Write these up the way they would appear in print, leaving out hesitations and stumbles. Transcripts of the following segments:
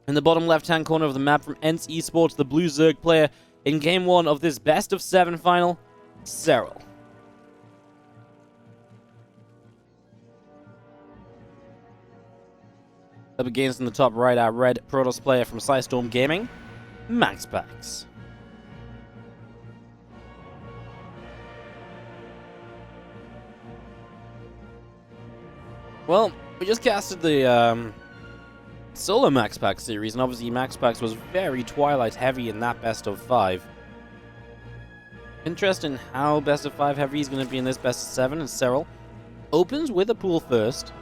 In the bottom left-hand corner of the map from ENCE eSports, the blue Zerg player in Game 1 of this best of 7 final, Serral. Up against in the top right, our red Protoss player from Storm Gaming, MaxPax. Well, we just casted the solo MaxPax series, and obviously MaxPax was very Twilight heavy in that best of 5. Interesting how best of 5 heavy is going to be in this best of 7, and Serral opens with a pool first.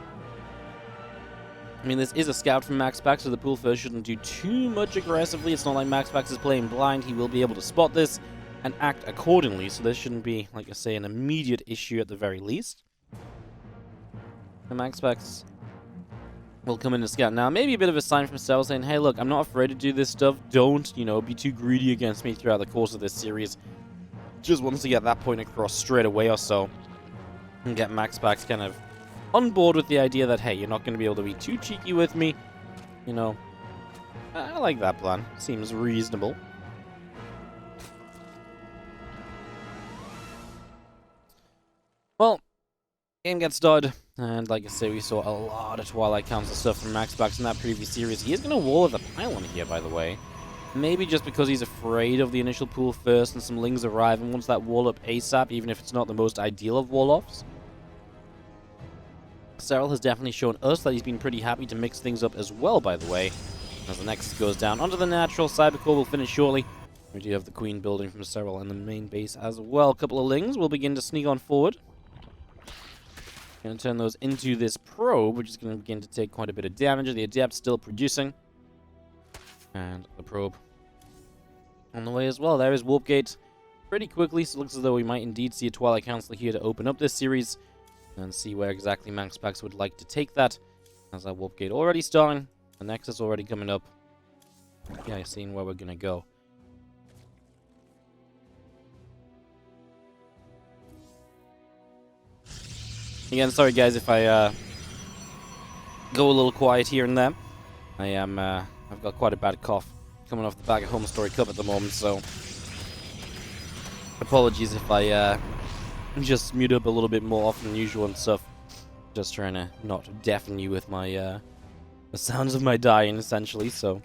I mean, this is a scout from MaxPax, so the pool first shouldn't do too much aggressively. It's not like MaxPax is playing blind. He will be able to spot this and act accordingly, so this shouldn't be, like I say, an immediate issue at the very least. The MaxPax will come in and scout. Now, maybe a bit of a sign from Serral saying, hey, look, I'm not afraid to do this stuff. Don't, be too greedy against me throughout the course of this series. Just wants to get that point across straight away or so. And get MaxPax kind of on board with the idea that, hey, you're not going to be able to be too cheeky with me. I like that plan. Seems reasonable. Well, game gets started. And like I say, we saw a lot of Twilight Council stuff from MaxPax in that previous series. He is going to wall with a pylon here, by the way. Maybe just because he's afraid of the initial pool first and some lings arrive and wants that wall up ASAP, even if it's not the most ideal of wall-offs. Serral has definitely shown us that he's been pretty happy to mix things up as well, by the way. As the Nexus goes down onto the natural, Cybercore will finish shortly. We do have the Queen building from Serral in the main base as well. A couple of lings will begin to sneak on forward. Going to turn those into this probe, which is going to begin to take quite a bit of damage. The Adept still producing. And the probe on the way as well. There is Warp Gate pretty quickly, so it looks as though we might indeed see a Twilight Council here to open up this series and see where exactly MaxPax would like to take that. As our Warp Gate already starting, the Nexus already coming up. Yeah, seeing where we're going to go. Again, sorry guys if I go a little quiet here and there. I've got quite a bad cough coming off the back of Home Story Cup at the moment, so apologies if I just mute up a little bit more often than usual and stuff. Just trying to not deafen you with my the sounds of my dying, essentially, so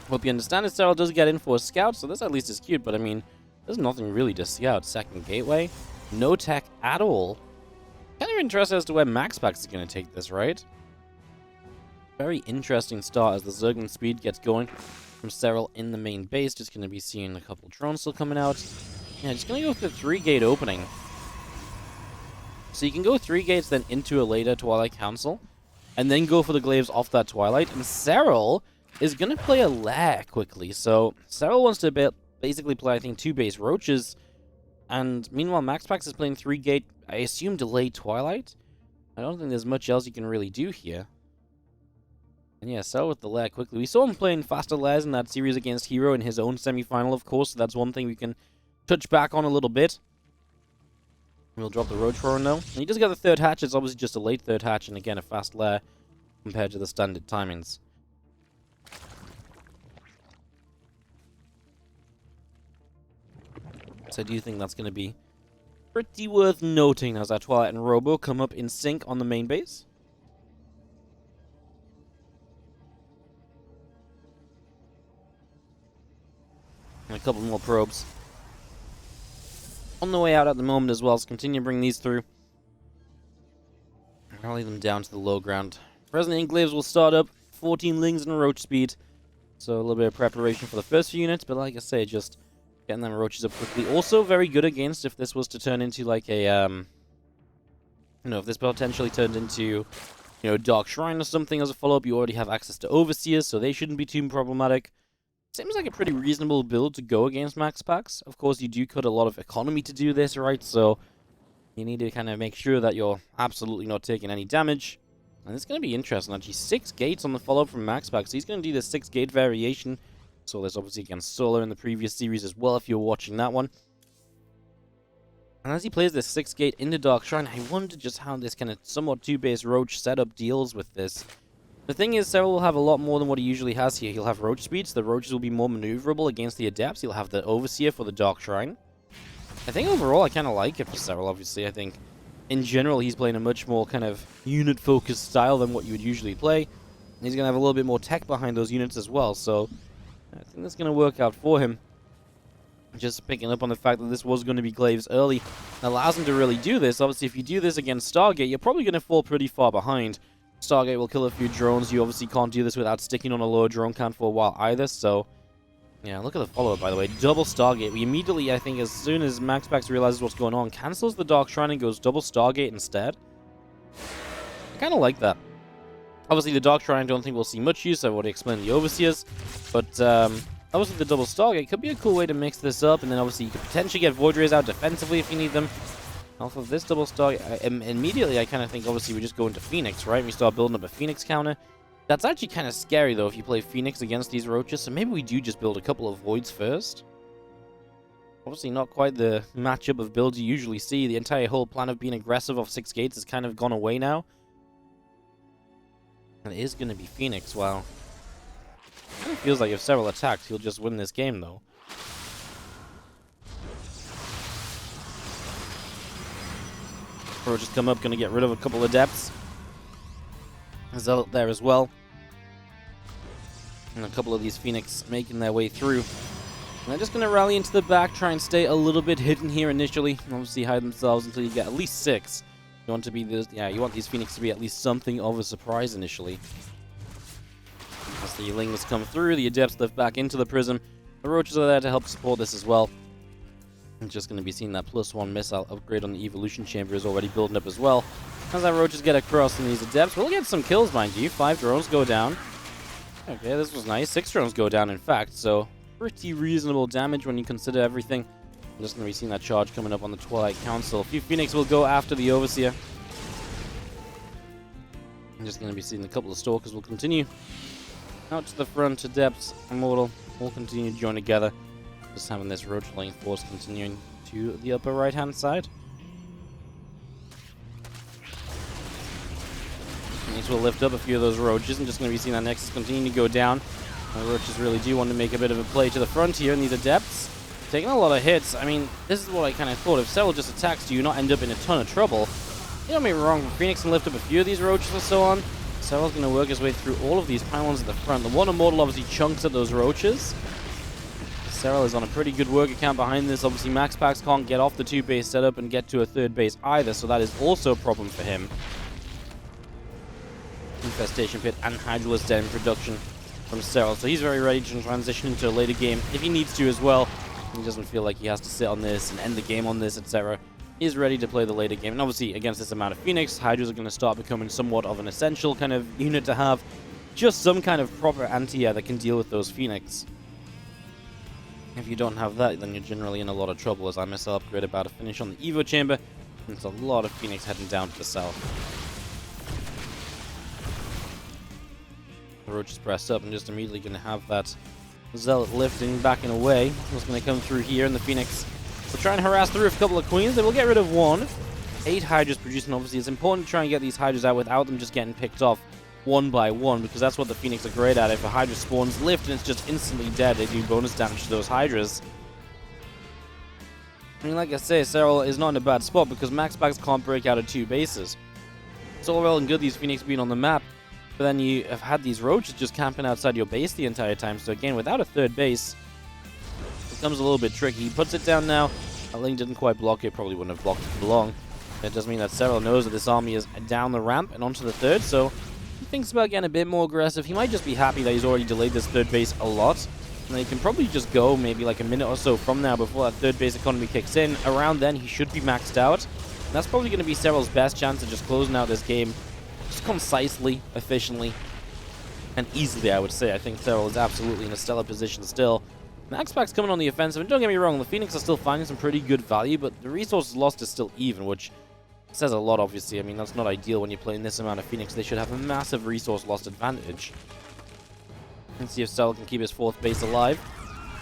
hope you understand. Serral does get in for a scout, so this at least is cute, but I mean, there's nothing really to scout. Second gateway, no tech at all. Kind of interested as to where MaxPax is going to take this, right? Very interesting start as the Zergling speed gets going from Serral in the main base. Just going to be seeing a couple drones still coming out. Yeah, just going to go for the 3-gate opening. So you can go 3 gates, then into a later Twilight Council, and then go for the glaives off that Twilight. And Serral is going to play a lair quickly. So Serral wants to basically play, I think, 2 base roaches. And meanwhile, MaxPax is playing 3-gate, I assume, delayed Twilight. I don't think there's much else you can really do here. And yeah, Serral with the lair quickly. We saw him playing faster lairs in that series against Hero in his own semi-final, of course. So that's one thing we can touch back on a little bit. We'll drop the Roach Roarer now. And he does get the 3rd hatch. It's obviously just a late 3rd hatch, and again, a fast lair compared to the standard timings. So I do think that's going to be pretty worth noting as our Twilight and Robo come up in sync on the main base. And a couple more probes on the way out at the moment as well, so continue to bring these through. Rally them down to the low ground. Resonant Glaives will start up, 14 lings and roach speed. So a little bit of preparation for the first few units, but like I say, just getting them roaches up quickly. Also very good against if this was to turn into like a, if this potentially turned into, Dark Shrine or something as a follow-up, you already have access to Overseers, so they shouldn't be too problematic. Seems like a pretty reasonable build to go against MaxPax. Of course, you do cut a lot of economy to do this, right? So you need to kind of make sure that you're absolutely not taking any damage. And it's going to be interesting, actually. 6 gates on the follow-up from MaxPax. So he's going to do the 6-gate variation. So there's obviously against Solar in the previous series as well, if you're watching that one. And as he plays this 6-gate into Dark Shrine, I wonder just how this kind of somewhat 2-base Roach setup deals with this. The thing is, Serral will have a lot more than what he usually has here. He'll have roach speeds. The roaches will be more maneuverable against the adepts. He'll have the overseer for the dark shrine. I think overall I kind of like it for Serral, obviously. I think in general he's playing a much more kind of unit-focused style than what you would usually play. And he's going to have a little bit more tech behind those units as well, so I think that's going to work out for him. Just picking up on the fact that this was going to be Glaives early allows him to really do this. Obviously, if you do this against Stargate, you're probably going to fall pretty far behind. Stargate will kill a few drones. You obviously can't do this without sticking on a lower drone count for a while either, so yeah, look at the follow-up, by the way. Double Stargate. We immediately, I think, as soon as MaxPax realizes what's going on, cancels the Dark Shrine and goes double Stargate instead. I kind of like that. Obviously, the Dark Shrine I don't think we'll see much use. I've already explained the Overseers. But obviously, the double Stargate could be a cool way to mix this up. And then, obviously, you could potentially get Void Rays out defensively if you need them. Off of this double Stargate, immediately, I kind of think, obviously, we just go into Phoenix, right? We start building up a Phoenix counter. That's actually kind of scary, though, if you play Phoenix against these roaches. So maybe we do just build a couple of Voids first. Obviously, not quite the matchup of builds you usually see. The entire whole plan of being aggressive off 6 gates has kind of gone away now. And it is going to be Phoenix. Wow. It kind of feels like if Serral attacks, he'll just win this game, though. Roaches come up, going to get rid of a couple of Adepts. Zealot there as well. And a couple of these Phoenix making their way through. And they're just going to rally into the back, try and stay a little bit hidden here initially. Obviously hide themselves until you get at least 6. You want to be this, yeah, you want these Phoenix to be at least something of a surprise initially. As the Lings come through, the Adepts lift back into the Prism. The Roaches are there to help support this as well. I'm just going to be seeing that +1 missile upgrade on the Evolution Chamber is already building up as well. As that Roaches get across in these Adepts, we'll get some kills, mind you. 5 drones go down. Okay, this was nice. 6 drones go down, in fact, so pretty reasonable damage when you consider everything. I'm just going to be seeing that charge coming up on the Twilight Council. A few Phoenix will go after the Overseer. I'm just going to be seeing a couple of Stalkers will continue. Out to the front, Adepts, Immortal, will continue to join together. Just having this Roach Lane Force continuing to the upper right-hand side. Phoenix will lift up a few of those Roaches. I'm just going to be seeing that Nexus continue to go down. The Roaches really do want to make a bit of a play to the front here, and these Adepts taking a lot of hits. I mean, this is what I kind of thought. If Serral just attacks, do you not end up in a ton of trouble? You don't get me wrong, Phoenix can lift up a few of these Roaches and so on. Serral's going to work his way through all of these pylons at the front. The one Immortal obviously chunks at those Roaches. Serral is on a pretty good work account behind this. Obviously, MaxPax can't get off the 2-base setup and get to a 3rd base either, so that is also a problem for him. Infestation Pit and Hydralisk Den in production from Serral, so he's very ready to transition into a later game if he needs to as well. He doesn't feel like he has to sit on this and end the game on this, etc. He's ready to play the later game, and obviously against this amount of Phoenix, Hydras are going to start becoming somewhat of an essential kind of unit to have. Just some kind of proper anti-air that can deal with those Phoenix. If you don't have that, then you're generally in a lot of trouble, as I missile upgrade about to finish on the Evo Chamber. And it's a lot of Phoenix heading down to the south. The Roach is pressed up and just immediately going to have that Zealot lifting, backing away. What's going to come through here, and the Phoenix will try and harass through a couple of Queens. They will get rid of 1. 8 Hydras producing, obviously. It's important to try and get these Hydras out without them just getting picked off one by one, because that's what the Phoenix are great at. If a Hydra spawns lift and it's just instantly dead, they do bonus damage to those Hydras. I mean, like I say, Serral is not in a bad spot because MaxPax can't break out of 2 bases. It's all well and good these Phoenix being on the map, but then you have had these Roaches just camping outside your base the entire time. So again, without a 3rd base, it becomes a little bit tricky. He puts it down now. That Ling didn't quite block it, probably wouldn't have blocked it for long. That does mean that Serral knows that this army is down the ramp and onto the 3rd, so he thinks about getting a bit more aggressive. He might just be happy that he's already delayed this 3rd base a lot. And then he can probably just go maybe like a minute or so from now before that 3rd base economy kicks in. Around then, he should be maxed out. And that's probably going to be Serral's best chance of just closing out this game. Just concisely, efficiently, and easily, I would say. I think Serral is absolutely in a stellar position still. MaxPax coming on the offensive, and don't get me wrong, the Phoenix are still finding some pretty good value, but the resources lost is still even, which says a lot, obviously. I mean, that's not ideal when you're playing this amount of Phoenix. They should have a massive resource lost advantage. Let's see if Serral can keep his 4th base alive.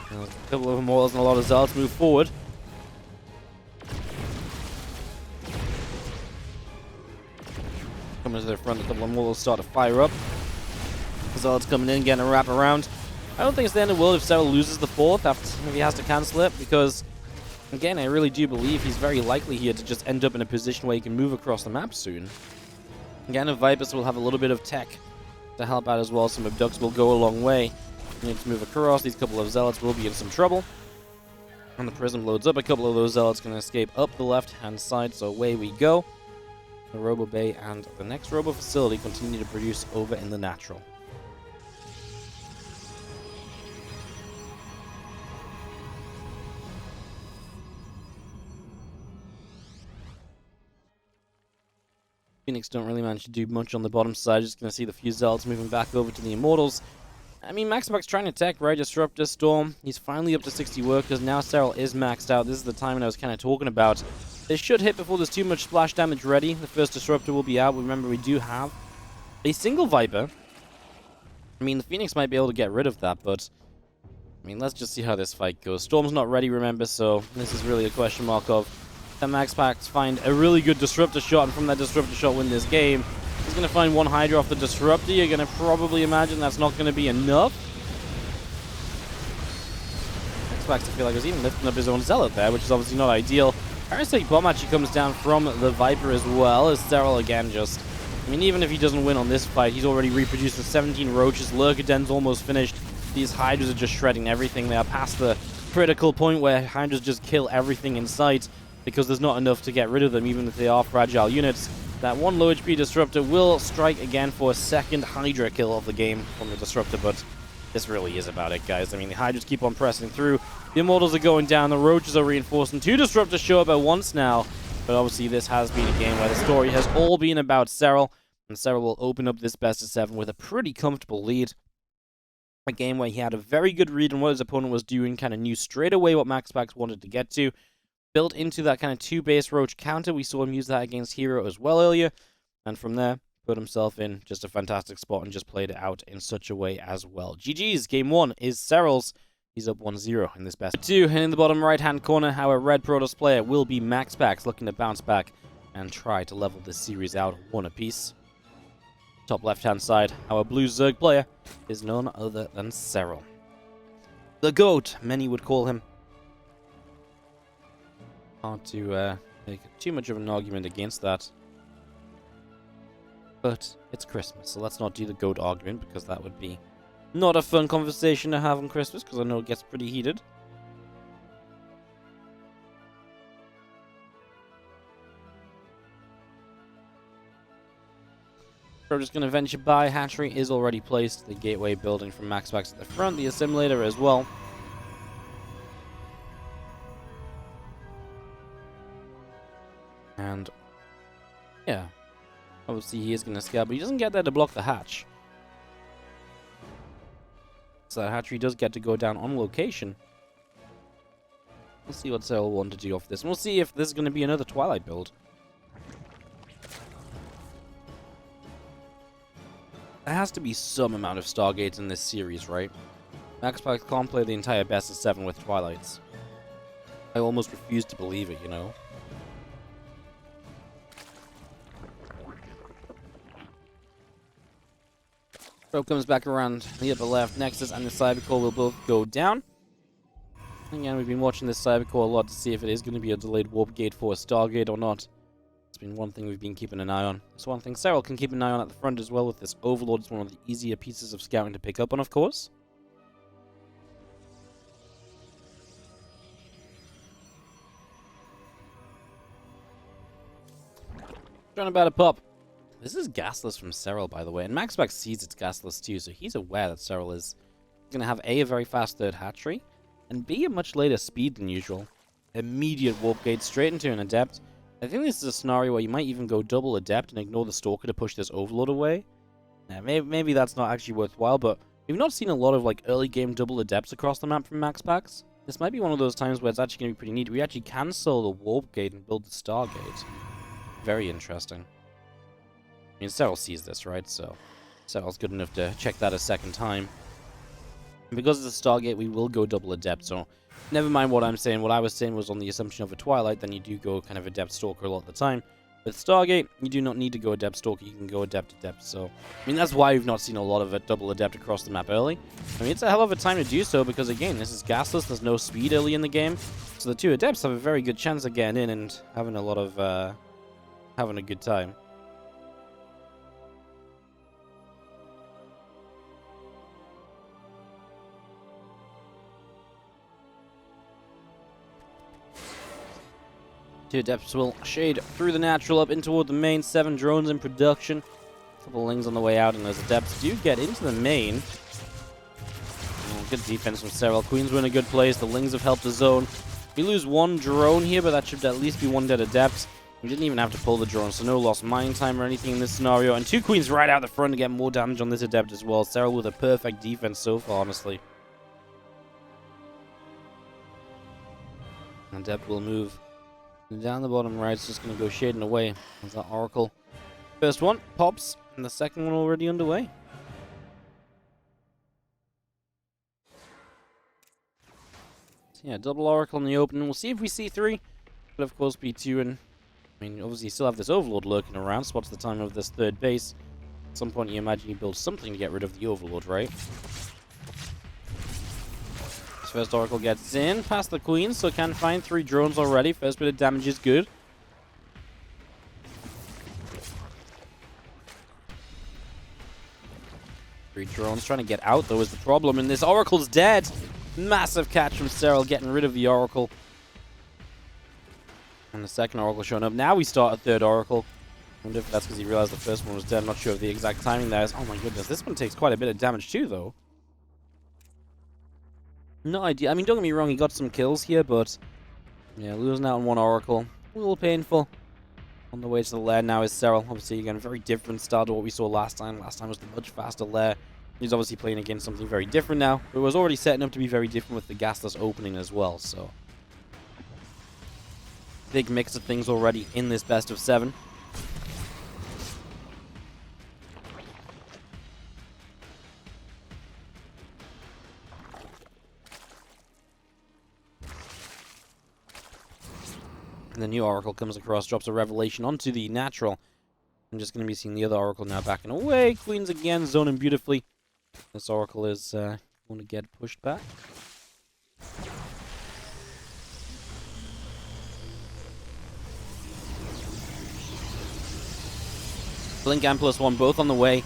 A couple of Immortals and a lot of Zealots move forward. Coming to their front, a couple of Immortals start to fire up. Zealots coming in, getting a wrap around. I don't think it's the end of the world if Serral loses the 4th if he has to cancel it, because, again, I really do believe he's very likely here to just end up in a position where he can move across the map soon. Again, if Vipers will have a little bit of tech to help out as well. Some Abducts will go a long way. You need to move across. These couple of Zealots will be in some trouble. And the Prism loads up. A couple of those Zealots can escape up the left-hand side, so away we go. The Robo Bay and the next Robo Facility continue to produce over in the natural. Phoenix don't really manage to do much on the bottom side. Just going to see the few Zealots moving back over to the Immortals. I mean, MaxPax trying to tech, right? Disruptor, Storm. He's finally up to 60 workers. Now Serral is maxed out. This is the timing I was kind of talking about. They should hit before there's too much splash damage ready. The first Disruptor will be out. Remember, we do have a single Viper. I mean, the Phoenix might be able to get rid of that, but I mean, let's just see how this fight goes. Storm's not ready, remember, so this is really a question mark of can MaxPax find a really good Disruptor shot, and from that Disruptor shot win this game. He's going to find one Hydra off the Disruptor. You're going to probably imagine that's not going to be enough. MaxPax, I feel like, was even lifting up his own Zealot there, which is obviously not ideal. Parasite Bomb actually comes down from the Viper as well, as Serral again just... I mean, even if he doesn't win on this fight, he's already reproduced the 17 Roaches. Lurker Den's almost finished. These Hydras are just shredding everything. They are past the critical point where Hydras just kill everything in sight, because there's not enough to get rid of them, even if they are fragile units. That one low HP Disruptor will strike again for a second Hydra kill of the game from the Disruptor, but this really is about it, guys. I mean, the Hydras keep on pressing through. The Immortals are going down. The Roaches are reinforcing. 2 Disruptors show up at once now, but obviously this has been a game where the story has all been about Serral, and Serral will open up this best of 7 with a pretty comfortable lead. A game where he had a very good read on what his opponent was doing, kind of knew straight away what MaxPax wanted to get to. Built into that kind of 2 base Roach counter. We saw him use that against Hero as well earlier. And from there, put himself in just a fantastic spot and just played it out in such a way as well. GG's. Game 1 is Serral's. He's up 1-0 in this best. 2, and in the bottom right-hand corner, our red Protoss player will be MaxPax, looking to bounce back and try to level this series out 1 apiece. Top left-hand side, our blue Zerg player is none other than Serral. The GOAT, many would call him. Hard to make too much of an argument against that. But it's Christmas, so let's not do the GOAT argument, because that would be not a fun conversation to have on Christmas, because I know it gets pretty heated. We're just going to venture by. Hatchery is already placed. The gateway building from MaxPax at the front. The assimilator as well. And, yeah. Obviously he is going to scale, but he doesn't get there to block the hatch. So that hatchery does get to go down on location. We'll see what Serral will want to do off this. And we'll see if this is going to be another Twilight build. There has to be some amount of Stargates in this series, right? MaxPax can't play the entire best of 7 with Twilights. I almost refuse to believe it, you know? Probe comes back around the upper left. Nexus and the Cybercore will both go down. Again, we've been watching this Cybercore a lot to see if it is going to be a delayed warp gate for a Stargate or not. It's been one thing we've been keeping an eye on. It's one thing Serral can keep an eye on at the front as well with this Overlord. It's one of the easier pieces of scouting to pick up on, of course. Trying about a pop. This is gasless from Serral, by the way, and MaxPax sees it's gasless too, so he's aware that Serral is going to have A, a very fast third hatchery, and B, a much later speed than usual. Immediate warp gate straight into an Adept. I think this is a scenario where you might even go double Adept and ignore the Stalker to push this Overlord away. Maybe that's not actually worthwhile, but we've not seen a lot of like early game double Adepts across the map from MaxPax. This might be one of those times where it's actually going to be pretty neat. We actually cancel the warp gate and build the Stargate. Very interesting. I mean, Serral sees this, right? So Serral's good enough to check that a second time. And because it's a Stargate, we will go double Adept, so never mind what I'm saying. What I was saying was on the assumption of a Twilight, then you do go kind of Adept Stalker a lot of the time. With Stargate, you do not need to go Adept Stalker, you can go Adept Adept, so... I mean, that's why we've not seen a lot of it double Adept across the map early. I mean, it's a hell of a time to do so, because again, this is gasless, there's no speed early in the game, so the two Adepts have a very good chance of getting in and having a lot of, having a good time. Two Adepts will shade through the natural up in toward the main. 7 drones in production. A couple of Lings on the way out, and those Adepts do get into the main. Oh, good defense from Serral. Queens were in a good place. The Lings have helped the zone. We lose 1 drone here, but that should at least be 1 dead Adept. We didn't even have to pull the drone, so no lost mine time or anything in this scenario. And 2 Queens right out the front to get more damage on this Adept as well. Serral with a perfect defense so far, honestly. Adept will move down the bottom right. It's just going to go shading away as that Oracle. First one pops, and the second one already underway. So yeah, double Oracle in the opening. We'll see if we see 3. But of course, B2 and... I mean, obviously you still have this Overlord lurking around. So what's the time of this 3rd base? At some point you imagine you build something to get rid of the Overlord, right? First Oracle gets in, past the Queen, so can find 3 drones already. First bit of damage is good. Three drones trying to get out, though, is the problem, and this Oracle's dead. Massive catch from Serral, getting rid of the Oracle. And the second Oracle showing up. Now we start a 3rd Oracle. I wonder if that's because he realized the first one was dead. I'm not sure of the exact timing there is. Oh my goodness, this one takes quite a bit of damage too, though. No idea. I mean, don't get me wrong, he got some kills here, but... yeah, losing out on 1 Oracle. A little painful. On the way to the lair now is Serral. Obviously, again, a very different style to what we saw last time. Last time was the much faster lair. He's obviously playing against something very different now. But it was already setting up to be very different with the gasless opening as well, so... big mix of things already in this best of 7. And the new Oracle comes across, drops a Revelation onto the natural. I'm just going to be seeing the other Oracle now backing away. Queens again, zoning beautifully. This Oracle is going to get pushed back. Blink and +1 both on the way.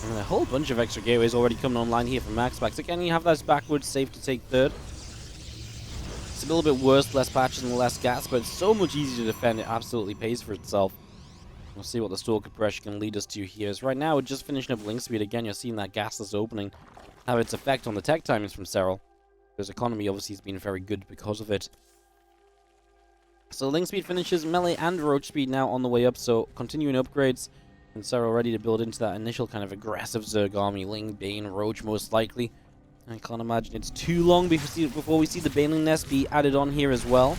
And a whole bunch of extra gateways already coming online here from MaxPax. Again, you have those backwards, safe to take 3rd. It's a little bit worse, less patches and less gas, but it's so much easier to defend. It absolutely pays for itself. We'll see what the Stalker pressure can lead us to here. As right now, we're just finishing up Link Speed. Again, you're seeing that gasless opening have its effect on the tech timings from Serral. His economy obviously has been very good because of it. So Link Speed finishes, melee and roach speed now on the way up, so continuing upgrades. And Serral ready to build into that initial kind of aggressive Zerg army. Ling, Bane, Roach most likely. I can't imagine it's too long before we see the Baneling Nest be added on here as well.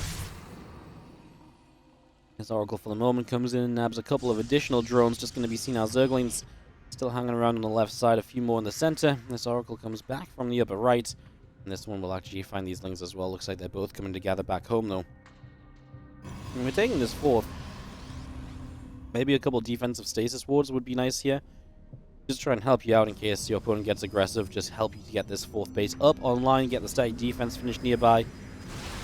This Oracle for the moment comes in and nabs a couple of additional drones. Just going to be seeing our Zerglings still hanging around on the left side, a few more in the center. This Oracle comes back from the upper right. And this one will actually find these Lings as well. Looks like they're both coming together back home though. And we're taking this 4th. Maybe a couple defensive stasis wards would be nice here. Just try and help you out in case your opponent gets aggressive. Just help you to get this 4th base up online, get the static defense finished nearby.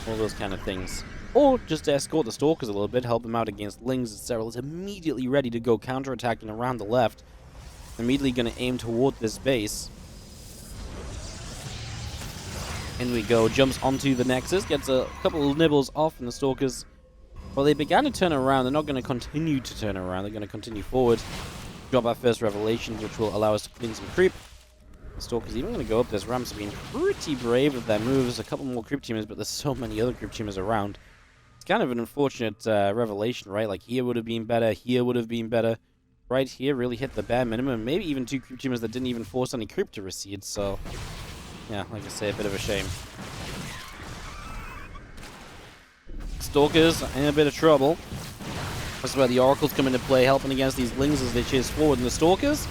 All those kind of things. Or just to escort the Stalkers a little bit, help them out against Lings. And Serral is immediately ready to go counterattacking around the left. Immediately going to aim toward this base. In we go. Jumps onto the Nexus. Gets a couple of nibbles off, and the Stalkers... well, they began to turn around. They're not going to continue to turn around. They're going to continue forward. Drop our first Revelation, which will allow us to clean some creep. The Stalker's even going to go up. This Rams have been pretty brave with their moves. A couple more creep teamers, but there's so many other creep teamers around. It's kind of an unfortunate Revelation, right? Like, here would have been better. Here would have been better. Right here really hit the bare minimum. Maybe even 2 creep teamers that didn't even force any creep to recede. So, yeah, like I say, a bit of a shame. Stalkers in a bit of trouble. That's where the Oracles come into play, helping against these Lings as they chase forward. And the Stalkers,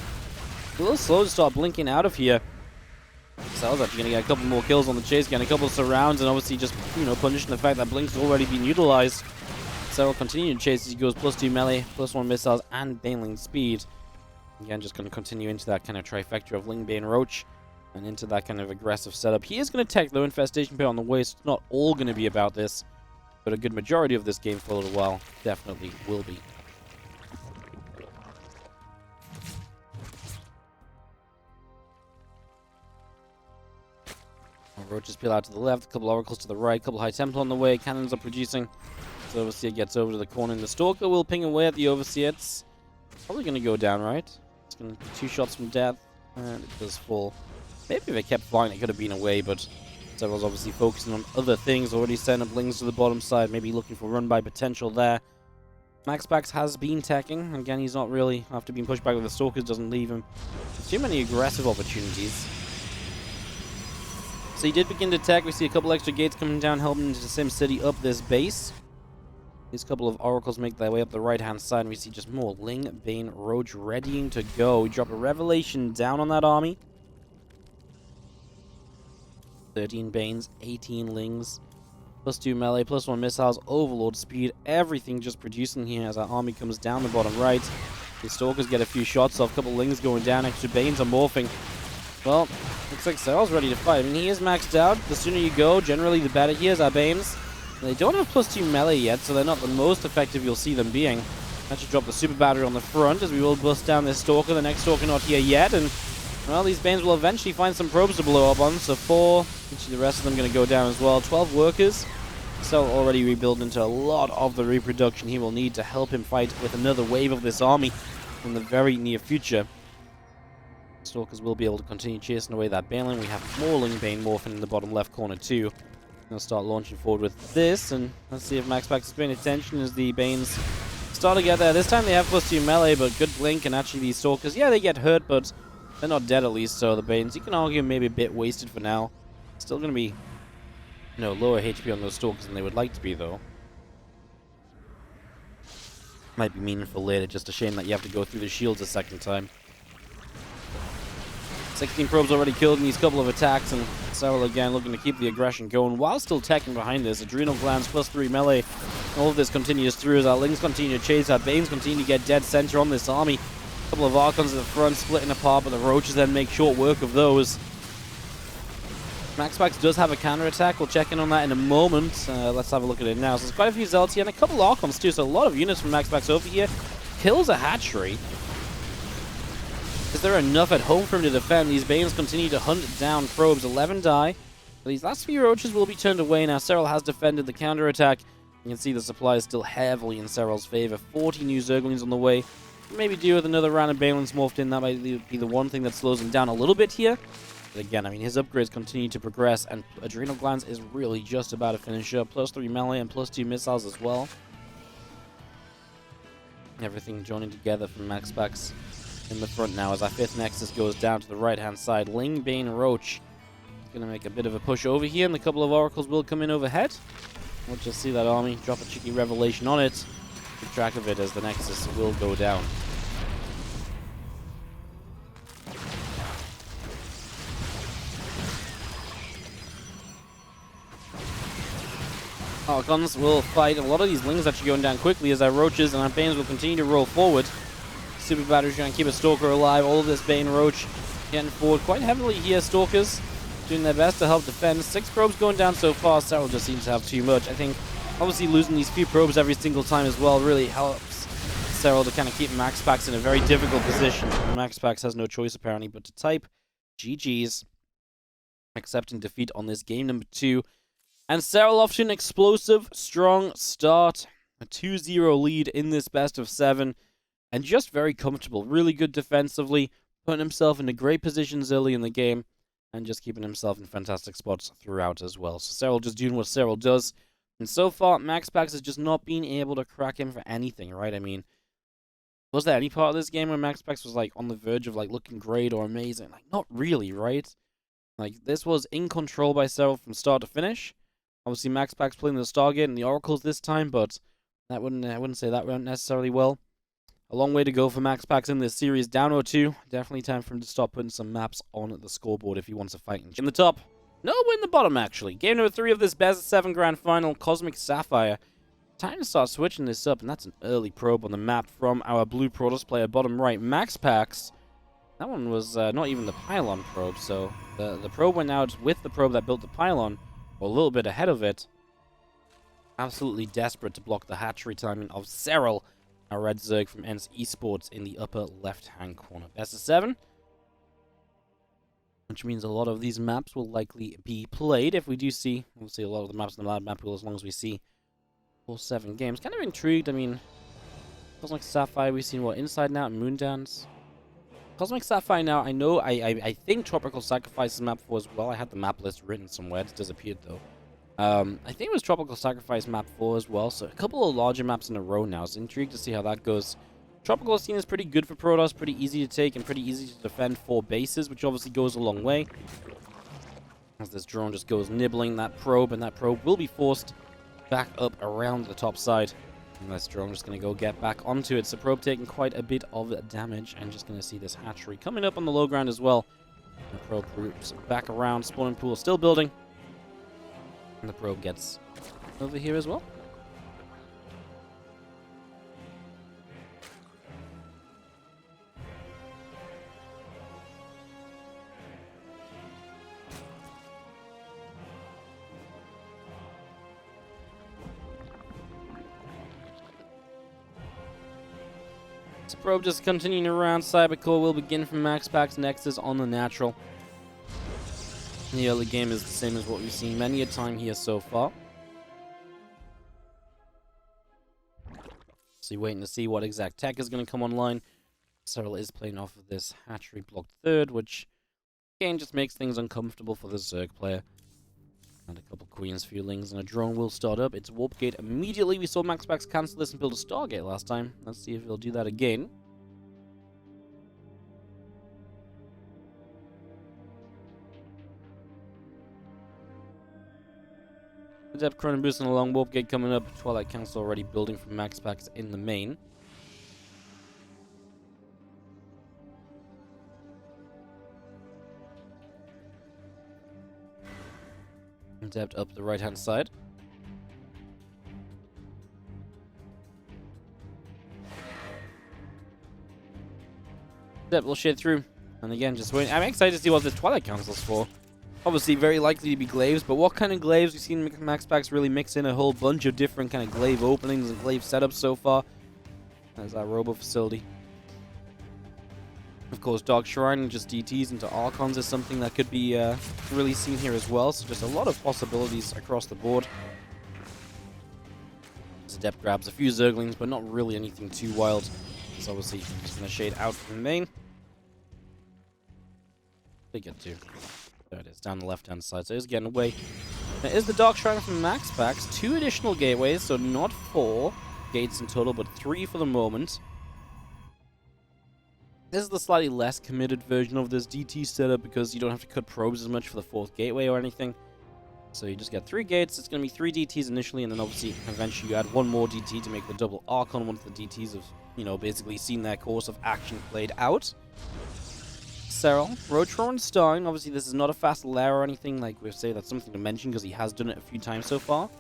a little slow to start blinking out of here. Serral's actually going to get a couple more kills on the chase, getting a couple of surrounds, and obviously just, you know, punishing the fact that Blink's already been utilized. Serral continuing to chase as he goes +2 melee, +1 missiles, and Baneling speed. Again, just going to continue into that kind of trifecta of Ling, Bane, Roach, and into that kind of aggressive setup. He is going to tech, though, Infestation Pit on the way, so it's not all going to be about this, but a good majority of this game for a little while definitely will be. Roaches peel out to the left, a couple Oracles to the right, a couple High Temple on the way, cannons are producing. So Overseer gets over to the corner, and the Stalker will ping away at the Overseer. It's probably going to go down, right? It's going to be 2 shots from death, and it does fall. Maybe if it kept flying, it could have been away, but Serral's obviously focusing on other things, already setting up Lings to the bottom side, maybe looking for run-by potential there. MaxPax has been teching. Again, he's not really, after being pushed back with the Stalkers, doesn't leave him too many aggressive opportunities. So he did begin to tech. We see a couple extra gates coming down, helping into SimCity up this base. These couple of Oracles make their way up the right-hand side, and we see just more Ling, Bane, Roach readying to go. We drop a Revelation down on that army. 13 Banes, 18 Lings, +2 melee, +1 missiles, Overlord speed, everything just producing here as our army comes down the bottom right. The Stalkers get a few shots off, a couple Lings going down, extra Banes are morphing. Well, looks like Serral's ready to fight. I mean, he is maxed out. The sooner you go, generally the better. Here's our Banes. They don't have +2 melee yet, so they're not the most effective you'll see them being. That should drop the super battery on the front as we will bust down this Stalker. The next Stalker not here yet, and well, these Banes will eventually find some probes to blow up on. So 4, actually the rest of them going to go down as well. 12 workers. Serral already rebuilt into a lot of the reproduction he will need to help him fight with another wave of this army in the very near future. Stalkers will be able to continue chasing away that Baneling. We have more Ling Bane morphing in the bottom left corner too. Gonna start launching forward with this, and let's see if MaxPax is paying attention as the Banes start to get there. This time they have +2 melee, but good blink, and actually these Stalkers, yeah, they get hurt, but they're not dead at least, so the Banes, you can argue, maybe a bit wasted for now. Still gonna be, lower HP on those Stalkers than they would like to be, though. Might be meaningful later, just a shame that you have to go through the shields a second time. 16 probes already killed in these couple of attacks, and Serral again looking to keep the aggression going while still teching behind this. Adrenal Glands +3 melee. All of this continues through as our Lings continue to chase, our Banes continue to get dead center on this army. A couple of Archons at the front splitting apart, but the Roaches then make short work of those. MaxPax does have a counterattack. We'll check in on that in a moment. Let's have a look at it now. So there's quite a few Zealots here and a couple of Archons too, so a lot of units from MaxPax over here. Kills a hatchery. Is there enough at home for him to defend? These Banes continue to hunt down probes. 11 die. These last few Roaches will be turned away now. Serral has defended the counterattack. You can see the supply is still heavily in Serral's favor. 40 new Zerglings on the way. Maybe do with another round of Banelings morphed in. That might be the one thing that slows him down a little bit here. But again, I mean, his upgrades continue to progress, and Adrenal Glands is really just about to finish up. +3 melee and +2 missiles as well. Everything joining together from MaxPax in the front now as our 5th Nexus goes down to the right-hand side. Ling, Bane, Roach is going to make a bit of a push over here, and a couple of Oracles will come in overhead. We'll just see that army drop a cheeky Revelation on it. Keep track of it as the Nexus will go down. Archons will fight. A lot of these Lings actually going down quickly as our Roaches and our Banes will continue to roll forward. Super Battery's trying to keep a Stalker alive. All of this Bane Roach getting forward quite heavily here. Stalkers doing their best to help defend. 6 probes going down so far. Serral just seems to have too much. I think obviously losing these few probes every single time as well really helps Serral to kind of keep MaxPax in a very difficult position. MaxPax has no choice apparently but to type GG's, accepting defeat on this game number 2. And Serral off to an explosive, strong start. A 2-0 lead in this best of 7. And just very comfortable. Really good defensively. Putting himself into great positions early in the game. And just keeping himself in fantastic spots throughout as well. So Serral just doing what Serral does. And so far, MaxPax has just not been able to crack him for anything, right? I mean, was there any part of this game where MaxPax was like on the verge of like looking great or amazing? Like, not really, right? Like, this was in control by Serral from start to finish. Obviously, MaxPax playing the Stargate and the Oracles this time, but I wouldn't say that went necessarily well. A long way to go for MaxPax in this series. Down 0-2. Definitely time for him to start putting some maps on the scoreboard if he wants to fight in the top. No, we're in the bottom, actually. Game number 3 of this best of 7 grand final. Cosmic Sapphire Time to start switching this up, and that's an early probe on the map from our blue Protoss player, bottom right, MaxPax. That one was not even the pylon probe, so the probe went out with the probe that built the pylon, or a little bit ahead of it. Absolutely desperate to block the hatchery timing of Serral, our red Zerg from eSports in the upper left-hand corner. Best of 7. Which means a lot of these maps will likely be played if we do see, obviously, a lot of the maps in the map pool as long as we see all 7 games. Kind of intrigued. I mean, Cosmic Sapphire, we've seen what, Inside and Out and Moondance. Cosmic Sapphire now, I know, I think Tropical Sacrifice is map 4 as well. I had the map list written somewhere. It's disappeared though. I think it was Tropical Sacrifice map 4 as well. So a couple of larger maps in a row now. So intrigued to see how that goes. Tropical scene is pretty good for Protoss, pretty easy to take and pretty easy to defend 4 bases, which obviously goes a long way. As this drone just goes nibbling that probe, and that probe will be forced back up around the top side. And this drone just going to go get back onto it. So probe taking quite a bit of damage, and just going to see this hatchery coming up on the low ground as well. And the probe roots back around, spawning pool still building. And the probe gets over here as well. Probe just continuing around. Cybercore will begin from MaxPax. Nexus on the natural. The early game is the same as what we've seen many a time here so far. So you're waiting to see what exact tech is going to come online. Serral is playing off of this hatchery blocked third, which again just makes things uncomfortable for the Zerg player. And a couple Queen's Fuelings, and a drone will start up. It's Warp Gate immediately. We saw MaxPax cancel this and build a Stargate last time. Let's see if he'll do that again. Adept Chrono Boost and a long Warp Gate coming up. Twilight Council already building from MaxPax in the main. Adept up the right-hand side. Adept will shade through. And again, just waiting. I'm excited to see what the Twilight Council's for. Obviously, very likely to be glaives, but what kind of glaives? We've seen MaxPax really mix in a whole bunch of different kind of glaive openings and glaive setups so far. There's our robo facility. Of course, Dark Shrine and just DTs into Archons is something that could be really seen here as well. So just a lot of possibilities across the board. Adept grabs a few Zerglings, but not really anything too wild. So obviously, just going to shade out from the main. They get to. There it is, down the left-hand side. So it's getting away. There is the Dark Shrine from MaxPax. 2 additional gateways, so not 4 gates in total, but 3 for the moment. This is the slightly less committed version of this DT setup because you don't have to cut probes as much for the 4th gateway or anything. So you just get 3 gates. It's going to be 3 DTs initially, and then obviously eventually you add 1 more DT to make the double Archon once the DTs have, you know, basically seen their course of action played out. Serral, Rotron starting. Obviously this is not a fast lair or anything, like we say that's something to mention because he has done it a few times so far.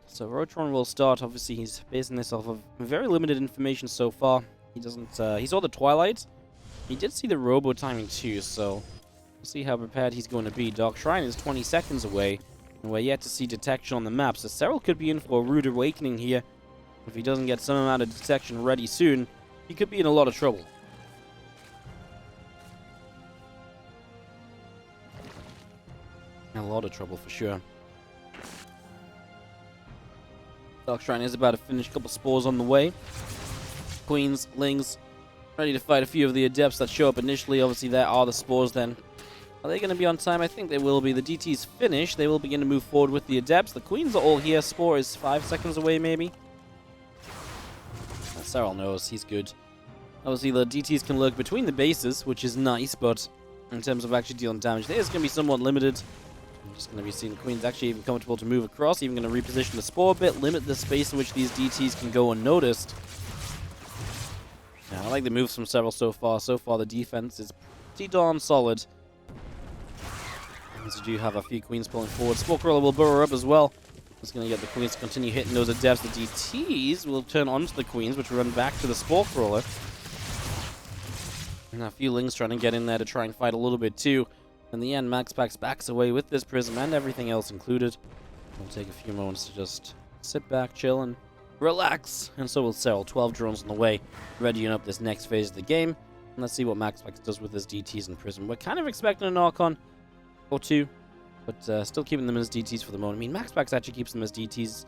So Rotron will start. Obviously he's basing this off of very limited information so far. He doesn't, he saw the Twilight. He did see the Robo timing too, so we'll see how prepared he's going to be. Dark Shrine is 20 seconds away, and we're yet to see detection on the map, so Serral could be in for a rude awakening here. If he doesn't get some amount of detection ready soon, he could be in a lot of trouble. In a lot of trouble for sure. Dark Shrine is about to finish, a couple spores on the way. Queens, Lings, ready to fight a few of the Adepts that show up initially. Obviously, there are the spores then. Are they going to be on time? I think they will be. The DT's finished. They will begin to move forward with the Adepts. The Queens are all here. Spore is 5 seconds away, maybe. Serral knows. He's good. Obviously, the DTs can lurk between the bases, which is nice, but in terms of actually dealing damage, there's going to be somewhat limited. I'm just going to be seeing the Queens actually even comfortable to move across, even going to reposition the Spore a bit, limit the space in which these DTs can go unnoticed. Yeah, I like the moves from Serral so far. So far, the defense is pretty darn solid. As you do have a few Queens pulling forward. Spore Crawler will burrow up as well. Just going to get the Queens to continue hitting those Adepts. The DTs will turn onto the Queens, which will run back to the Spore Crawler. And a few Lings trying to get in there to try and fight a little bit too. In the end, MaxPax backs away with this Prism and everything else included. We'll take a few moments to just sit back, chill, and relax. And so will Serral. 12 drones on the way, readying up this next phase of the game. And let's see what MaxPax does with his DTs and Prism. We're kind of expecting an Archon or two, but still keeping them as DTs for the moment. I mean, MaxPax actually keeps them as DTs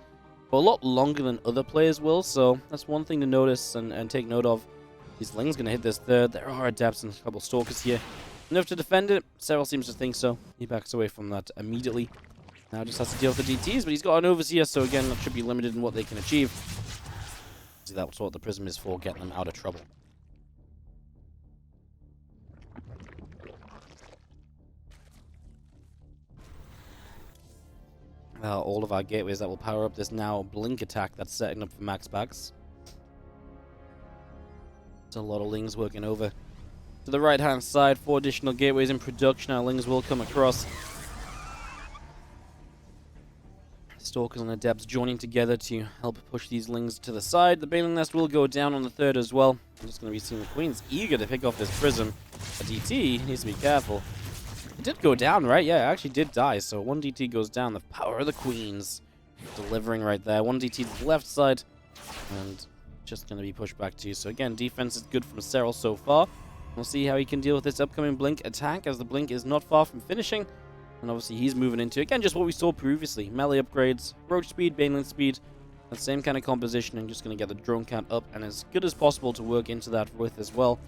for a lot longer than other players will, so that's one thing to notice and take note of. These Ling's going to hit this third. There are Adepts and a couple Stalkers here. Enough to defend it. Serral seems to think so. He backs away from that immediately. Now just has to deal with the DTs, but he's got an Overseer, so again, that should be limited in what they can achieve. See, that's what the Prism is for, getting them out of trouble. All of our gateways that will power up this now blink attack that's setting up for MaxPax. There's a lot of Lings working over to the right-hand side. 4 additional gateways in production. Our Lings will come across. Stalkers and Adepts joining together to help push these Lings to the side. The Baneling Nest will go down on the third as well. I'm just going to be seeing the Queen's eager to pick off this Prism. A DT needs to be careful. It did go down, right? Yeah, it actually did die. So 1 DT goes down. The power of the Queens delivering right there. 1 DT to the left side. And just going to be pushed back too. So again, defense is good from Serral so far. We'll see how he can deal with this upcoming Blink attack, as the Blink is not far from finishing. And obviously he's moving into, again, just what we saw previously. Melee upgrades, Roach speed, Baneling speed. That same kind of composition. I'm just going to get the drone count up and as good as possible to work into that with as well.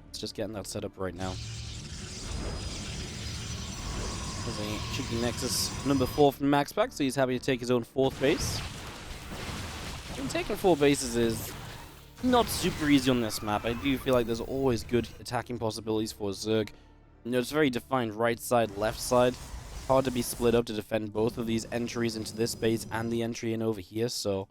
It's just getting that set up right now. There's a cheeky Nexus number 4 from MaxPax, so he's happy to take his own 4th base. And taking 4 bases is not super easy on this map. I do feel like there's always good attacking possibilities for Zerg. You know, it's very defined right side, left side. Hard to be split up to defend both of these entries into this base and the entry in over here, so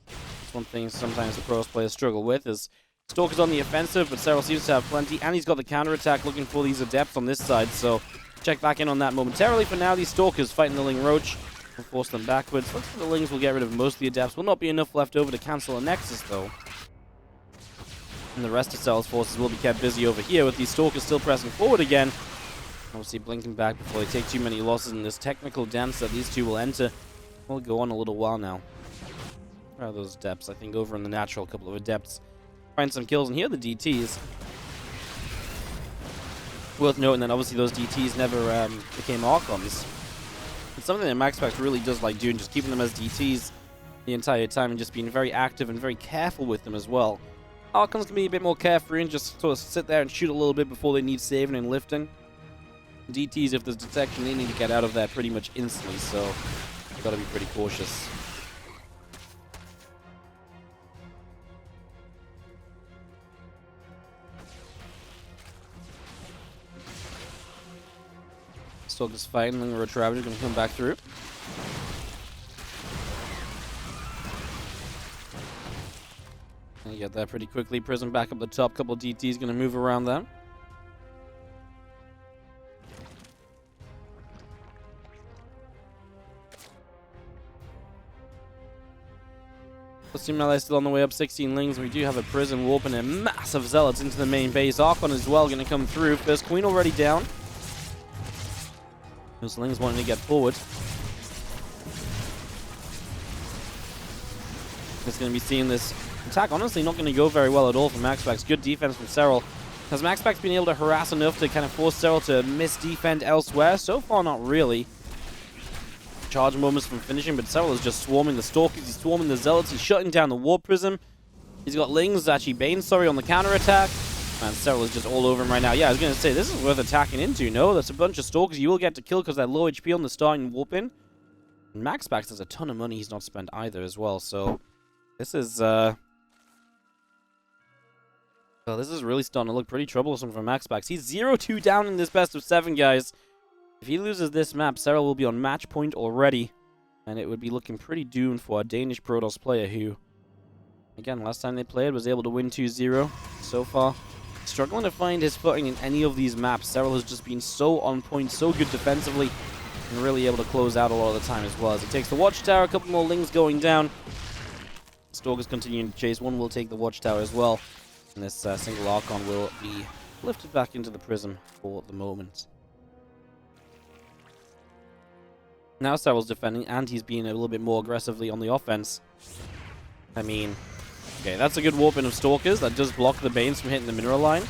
that's one thing sometimes the pros players struggle with is Stalker's on the offensive, but Serral seems to have plenty, and he's got the counter-attack looking for these Adepts on this side, so check back in on that momentarily. For now, these Stalkers fighting the Ling Roach will force them backwards. Looks like the Lings will get rid of most of the Adepts. Will not be enough left over to cancel a Nexus, though. And the rest of Serral's forces will be kept busy over here, with these Stalkers still pressing forward again. Obviously blinking back before they take too many losses in this technical dance that these two will enter. Will go on a little while now. Where are those Adepts? I think over in the natural, a couple of Adepts find some kills, and here are the DTs. Worth noting that obviously those DTs never became Archons. It's something that MaxPax really does like doing, just keeping them as DTs the entire time and just being very active and very careful with them as well. Archons can be a bit more carefree and just sort of sit there and shoot a little bit before they need saving and lifting. DTs, if there's detection, they need to get out of there pretty much instantly, so you've got to be pretty cautious. Still just fighting, and the Roach Ravager going to come back through. And you get that pretty quickly. Prism back up the top. Couple of DTs going to move around that. Team Melee still on the way up, 16 Lings. We do have a Prism warping and massive Zealots into the main base. Archon as well going to come through. First Queen already down. Those Lings wanting to get forward. Just going to be seeing this attack. Honestly, not going to go very well at all for MaxPax. Good defense from Serral. Has MaxPax been able to harass enough to kind of force Serral to miss-defend elsewhere? So far, not really. Charge moments from finishing, but Serral is just swarming the Stalkers, he's swarming the Zealots, he's shutting down the Warp Prism. He's got Lings, actually Bane, sorry, on the counter-attack. And Serral is just all over him right now. Yeah, I was going to say, this is worth attacking into, no? That's a bunch of Stalkers you will get to kill because they're low HP on the starting Warp-in. And MaxPax has a ton of money he's not spent either as well, so this is, well, this is really starting to look pretty troublesome for MaxPax. He's 0-2 down in this best of 7, guys. If he loses this map, Serral will be on match point already, and it would be looking pretty doomed for a Danish Protoss player who, again, last time they played was able to win 2-0. So far, struggling to find his footing in any of these maps. Serral has just been so on point, so good defensively. and really able to close out a lot of the time as well. As he takes the watchtower, a couple more lings going down. Stalkers continuing to chase. One will take the watchtower as well. And this single Archon will be lifted back into the prism for the moment. Now Serral's defending, and he's being a little bit more aggressively on the offense. I mean, okay, that's a good warp in of Stalkers. That does block the Banes from hitting the mineral line.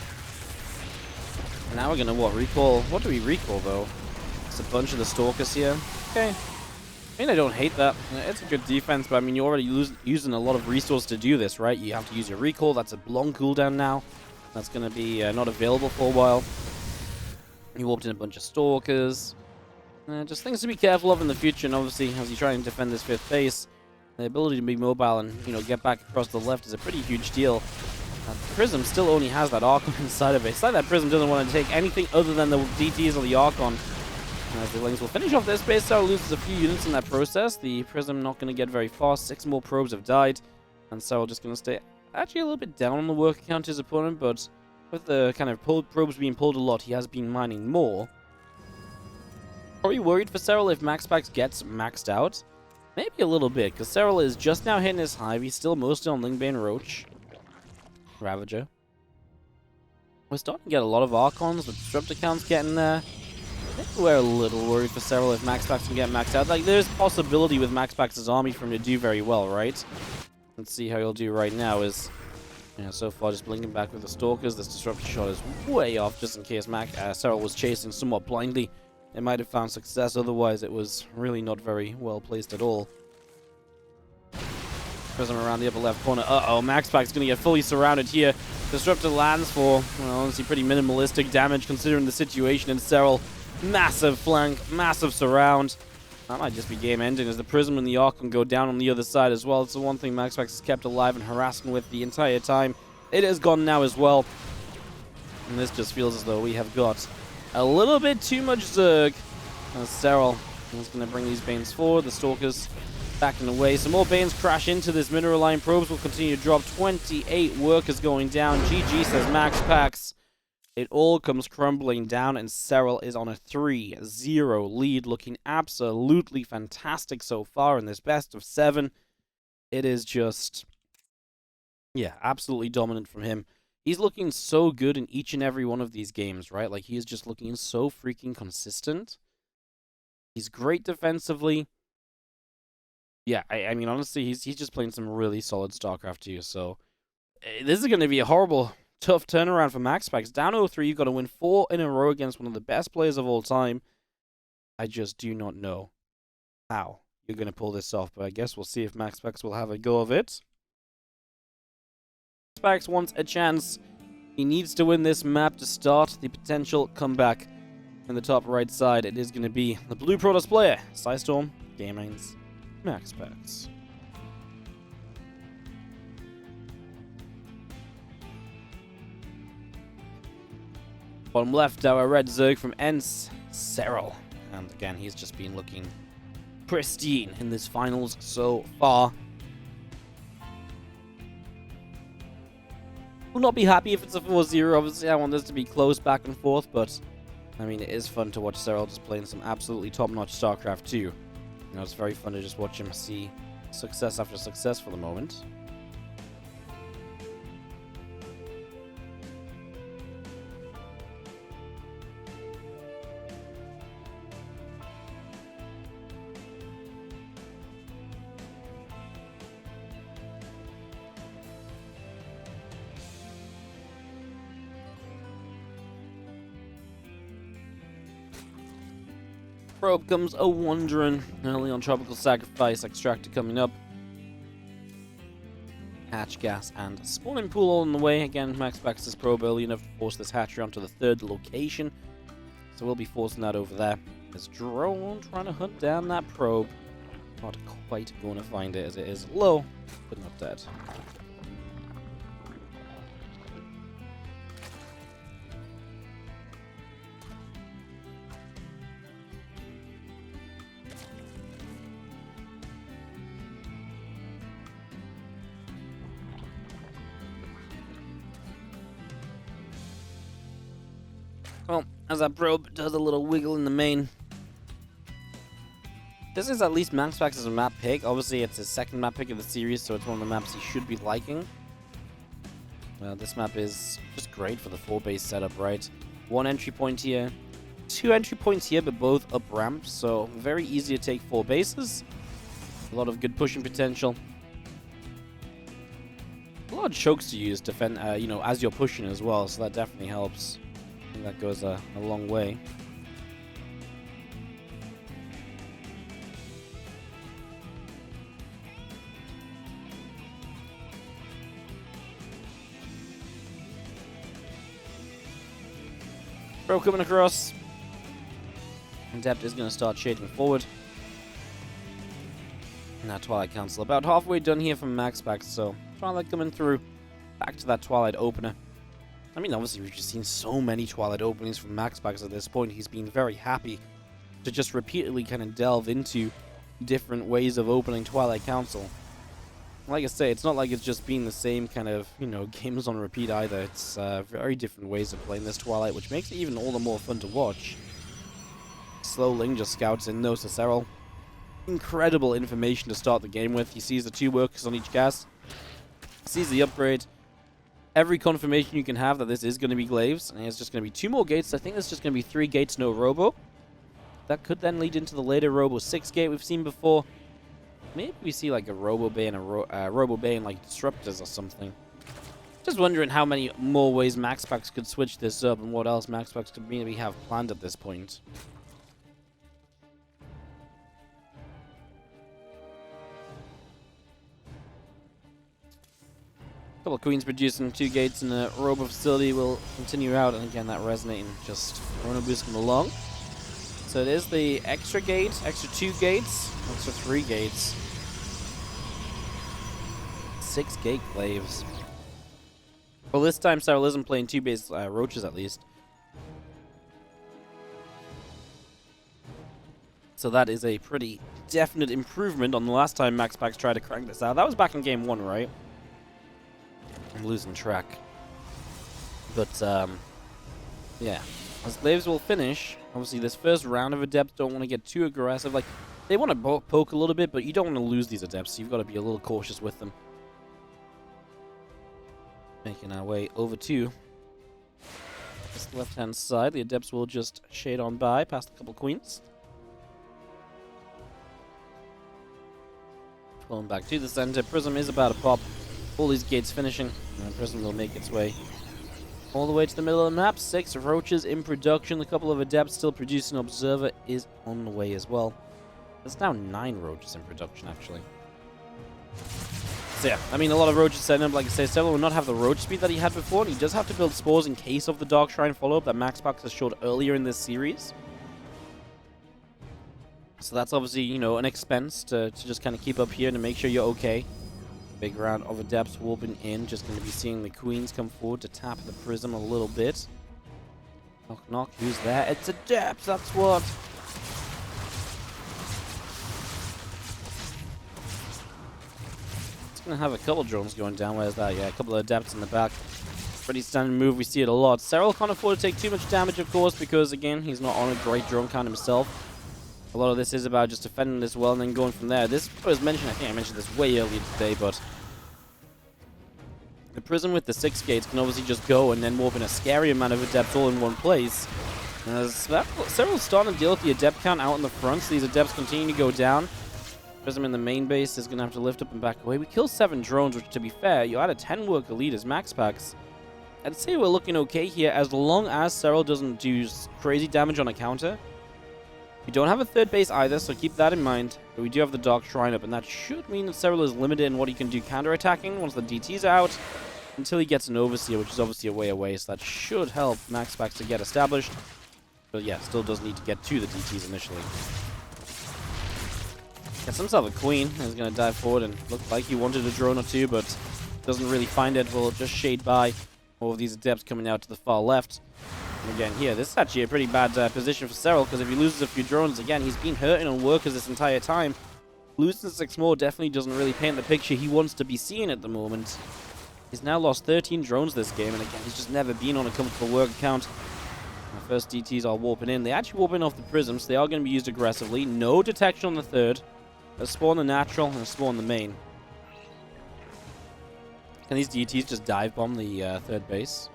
Now we're gonna, what, recall? What do we recall, though? It's a bunch of the Stalkers here. Okay. I mean, I don't hate that. It's a good defense, but I mean, you're already using a lot of resource to do this, right? You have to use your recall. That's a long cooldown now. That's gonna be not available for a while. You warped in a bunch of Stalkers. Just things to be careful of in the future, and obviously, as you try and defend this 5th base, the ability to be mobile and, you know, get back across the left is a pretty huge deal. Prism still only has that Archon inside of it. It's like that Prism doesn't want to take anything other than the DTs or the Archon. As the Lings will finish off this base, Serral loses a few units in that process. The Prism not going to get very far. 6 more probes have died, and Serral just going to stay actually a little bit down on the work count his opponent, but with the kind of probes being pulled a lot, he has been mining more. Are you worried for Serral if MaxPax gets maxed out? Maybe a little bit, because Serral is just now hitting his hive. He's still mostly on Lingbane Roach. Ravager. We're starting to get a lot of Archons. The Disruptor count's getting there. I think we're a little worried for Serral if MaxPax can get maxed out. Like, there's possibility with MaxPax's army for him to do very well, right? Let's see how he'll do right now is... Yeah, so far just blinking back with the Stalkers. This Disruptor shot is way off, just in case Serral was chasing somewhat blindly. It might have found success, otherwise it was really not very well placed at all. Prism around the upper left corner. Uh-oh, MaxPax's going to get fully surrounded here. Disruptor lands for, well, honestly, pretty minimalistic damage considering the situation in Serral. Massive flank, massive surround. That might just be game ending as the Prism and the Archon go down on the other side as well. It's the one thing MaxPax has kept alive and harassing with the entire time. It is gone now as well. And this just feels as though we have got a little bit too much Zerg. Serral is going to bring these Banes forward. The Stalkers backing away. Some more Banes crash into this mineral line. Probes will continue to drop. 28 workers going down. GG, says MaxPax. It all comes crumbling down, and Serral is on a 3-0 lead, looking absolutely fantastic so far in this best of 7. It is just, yeah, absolutely dominant from him. He's looking so good in each and every one of these games, right? Like, he is just looking so freaking consistent. He's great defensively. Yeah, I mean, honestly, he's just playing some really solid StarCraft 2, so this is going to be a horrible, tough turnaround for MaxPax. Down 0-3, you've got to win 4 in a row against one of the best players of all time. I just do not know how you're going to pull this off, but I guess we'll see if MaxPax will have a go of it. MaxPax wants a chance. He needs to win this map to start the potential comeback. In the top right side, it is going to be the Blue Protoss player, Psystorm Gaming's MaxPax. Bottom left, our red Zerg from Ents, Serral. And again, he's just been looking pristine in this finals so far. Will not be happy if it's a 4-0. Obviously, I want this to be close back and forth, but I mean, it is fun to watch Serral just playing some absolutely top-notch StarCraft 2. You know, it's very fun to just watch him see success after success for the moment. Probe comes a wandering early on Tropical Sacrifice, Extractor coming up. Hatch, gas, and spawning pool all on the way. Again, MaxPax's probe early enough to force this hatchery onto the 3rd location. So we'll be forcing that over there. There's drone trying to hunt down that probe. Not quite going to find it as it is low, but not dead. Well, as that probe does a little wiggle in the main, This is at least MaxPax's map pick. Obviously, it's his second map pick of the series, so it's one of the maps he should be liking. This map is just great for the 4-base setup, right? 1 entry point here, 2 entry points here, but both up ramps, so very easy to take 4 bases. A lot of good pushing potential. A lot of chokes to use, defend, you know, as you're pushing as well, so that definitely helps. I think that goes a long way. Pro coming across. And Depth is going to start shading forward. And that Twilight Council about halfway done here from MaxPax, so Twilight coming through. Back to that Twilight opener. I mean, obviously we've just seen so many Twilight openings from MaxPax at this point. He's been very happy to just repeatedly kind of delve into different ways of opening Twilight Council. Like I say, it's not like it's just been the same kind of, you know, games on repeat either. It's very different ways of playing this Twilight, which makes it even all the more fun to watch. Slow Ling just scouts in, knows to Serral. Incredible information to start the game with. He sees the 2 workers on each gas. Sees the upgrade. Every confirmation you can have that this is going to be Glaives. And it's just going to be 2 more gates. I think there's just going to be 3 gates, no Robo. That could then lead into the later Robo 6 gate we've seen before. Maybe we see like a Robo Bay and a Robo Bay and like Disruptors or something. Just wondering how many more ways MaxPax could switch this up and what else MaxPax could maybe have planned at this point. Couple of Queens producing 2 gates and a Robo facility will continue out, and again that resonating, just Chrono boosting along. So it is the extra gate, extra 2 gates, extra 3 gates. 6 gate Glaives. Well, this time Serral isn't playing 2 base roaches at least. So that is a pretty definite improvement on the last time MaxPax tried to crank this out. That was back in game 1, right? I'm losing track. But, yeah. As Glaives will finish, obviously this first round of Adepts don't want to get too aggressive. Like, they want to poke a little bit, but you don't want to lose these Adepts, so you've got to be a little cautious with them. Making our way over to this left-hand side. The Adepts will just shade on by, past a couple Queens. Pulling back to the center. Prism is about to pop. All these gates finishing, and Prism will make its way all the way to the middle of the map. 6 roaches in production. A couple of Adepts still producing. Observer is on the way as well. There's now 9 roaches in production, actually. So yeah, I mean, a lot of roaches setting up. Like I say, Serral will not have the roach speed that he had before, and he does have to build spores in case of the Dark Shrine follow-up that MaxPax has showed earlier in this series. So that's obviously, you know, an expense to just kind of keep up here and to make sure you're okay. Big round of Adepts warping in. Just going to be seeing the Queens come forward to tap the Prism a little bit. Knock, knock. Who's there? It's Adepts, that's what. It's going to have a couple drones going down. Where's that? Yeah, a couple of Adepts in the back. Pretty standard move. We see it a lot. Serral can't afford to take too much damage, of course, because, again, he's not on a great drone count himself. A lot of this is about just defending this well and then going from there. This was mentioned, I think I mentioned this way earlier today, but the Prism with the 6 gates can obviously just go and then warp in a scary amount of Adepts all in one place. Serral's starting to deal with the Adept count out in the front, so these Adepts continue to go down. Prism in the main base is going to have to lift up and back away. We killed 7 drones, which, to be fair, you had a 10-worker lead as MaxPax. I'd say we're looking okay here, as long as Serral doesn't do crazy damage on a counter. We don't have a 3rd base either, so keep that in mind. But we do have the Dark Shrine up, and that should mean that Serral is limited in what he can do counter-attacking once the DT's out, until he gets an Overseer, which is obviously a way away, so that should help MaxPax to get established. But yeah, still does need to get to the DTs initially. Gets himself a Queen, and he's going to dive forward, and looked like he wanted a drone or 2, but doesn't really find it. Will just shade by. All of these Adepts coming out to the far left. And again, here, this is actually a pretty bad position for Serral, because if he loses a few drones, again, he's been hurting on workers this entire time. Losing 6 more definitely doesn't really paint the picture he wants to be seeing at the moment. He's now lost 13 drones this game, and again, he's just never been on a comfortable worker count. Our first DTs are warping in. They actually warp in off the prism, so they are going to be used aggressively. No detection on the third. A spawn the natural and a spawn the main. Can these DTs just dive bomb the third base?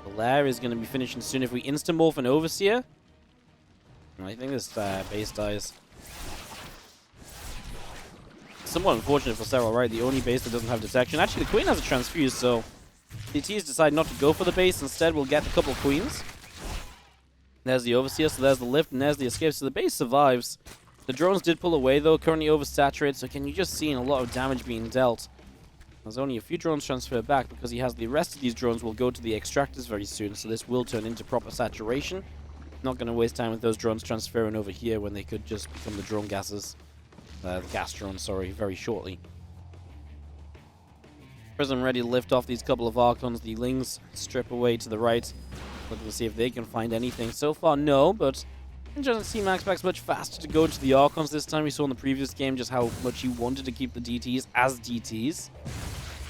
The lair is going to be finishing soon if we instant morph an Overseer. I think this base dies. Somewhat unfortunate for Serral, right? The only base that doesn't have detection. Actually, the queen has a transfuse, so DTs decide not to go for the base. Instead, we'll get a couple of queens. There's the Overseer, so there's the lift, and there's the escape. So the base survives. The drones did pull away, though. Currently oversaturated, so can you just see a lot of damage being dealt? There's only a few drones transferred back because he has the rest of these drones will go to the extractors very soon, so this will turn into proper saturation. Not going to waste time with those drones transferring over here when they could just become the drone gases. The gas drones, sorry, very shortly. Prism ready to lift off these couple of Archons. The Lings strip away to the right. Looking to see if they can find anything. So far, no, but it doesn't see MaxPax much faster to go to the Archons this time. We saw in the previous game just how much he wanted to keep the DTs as DTs.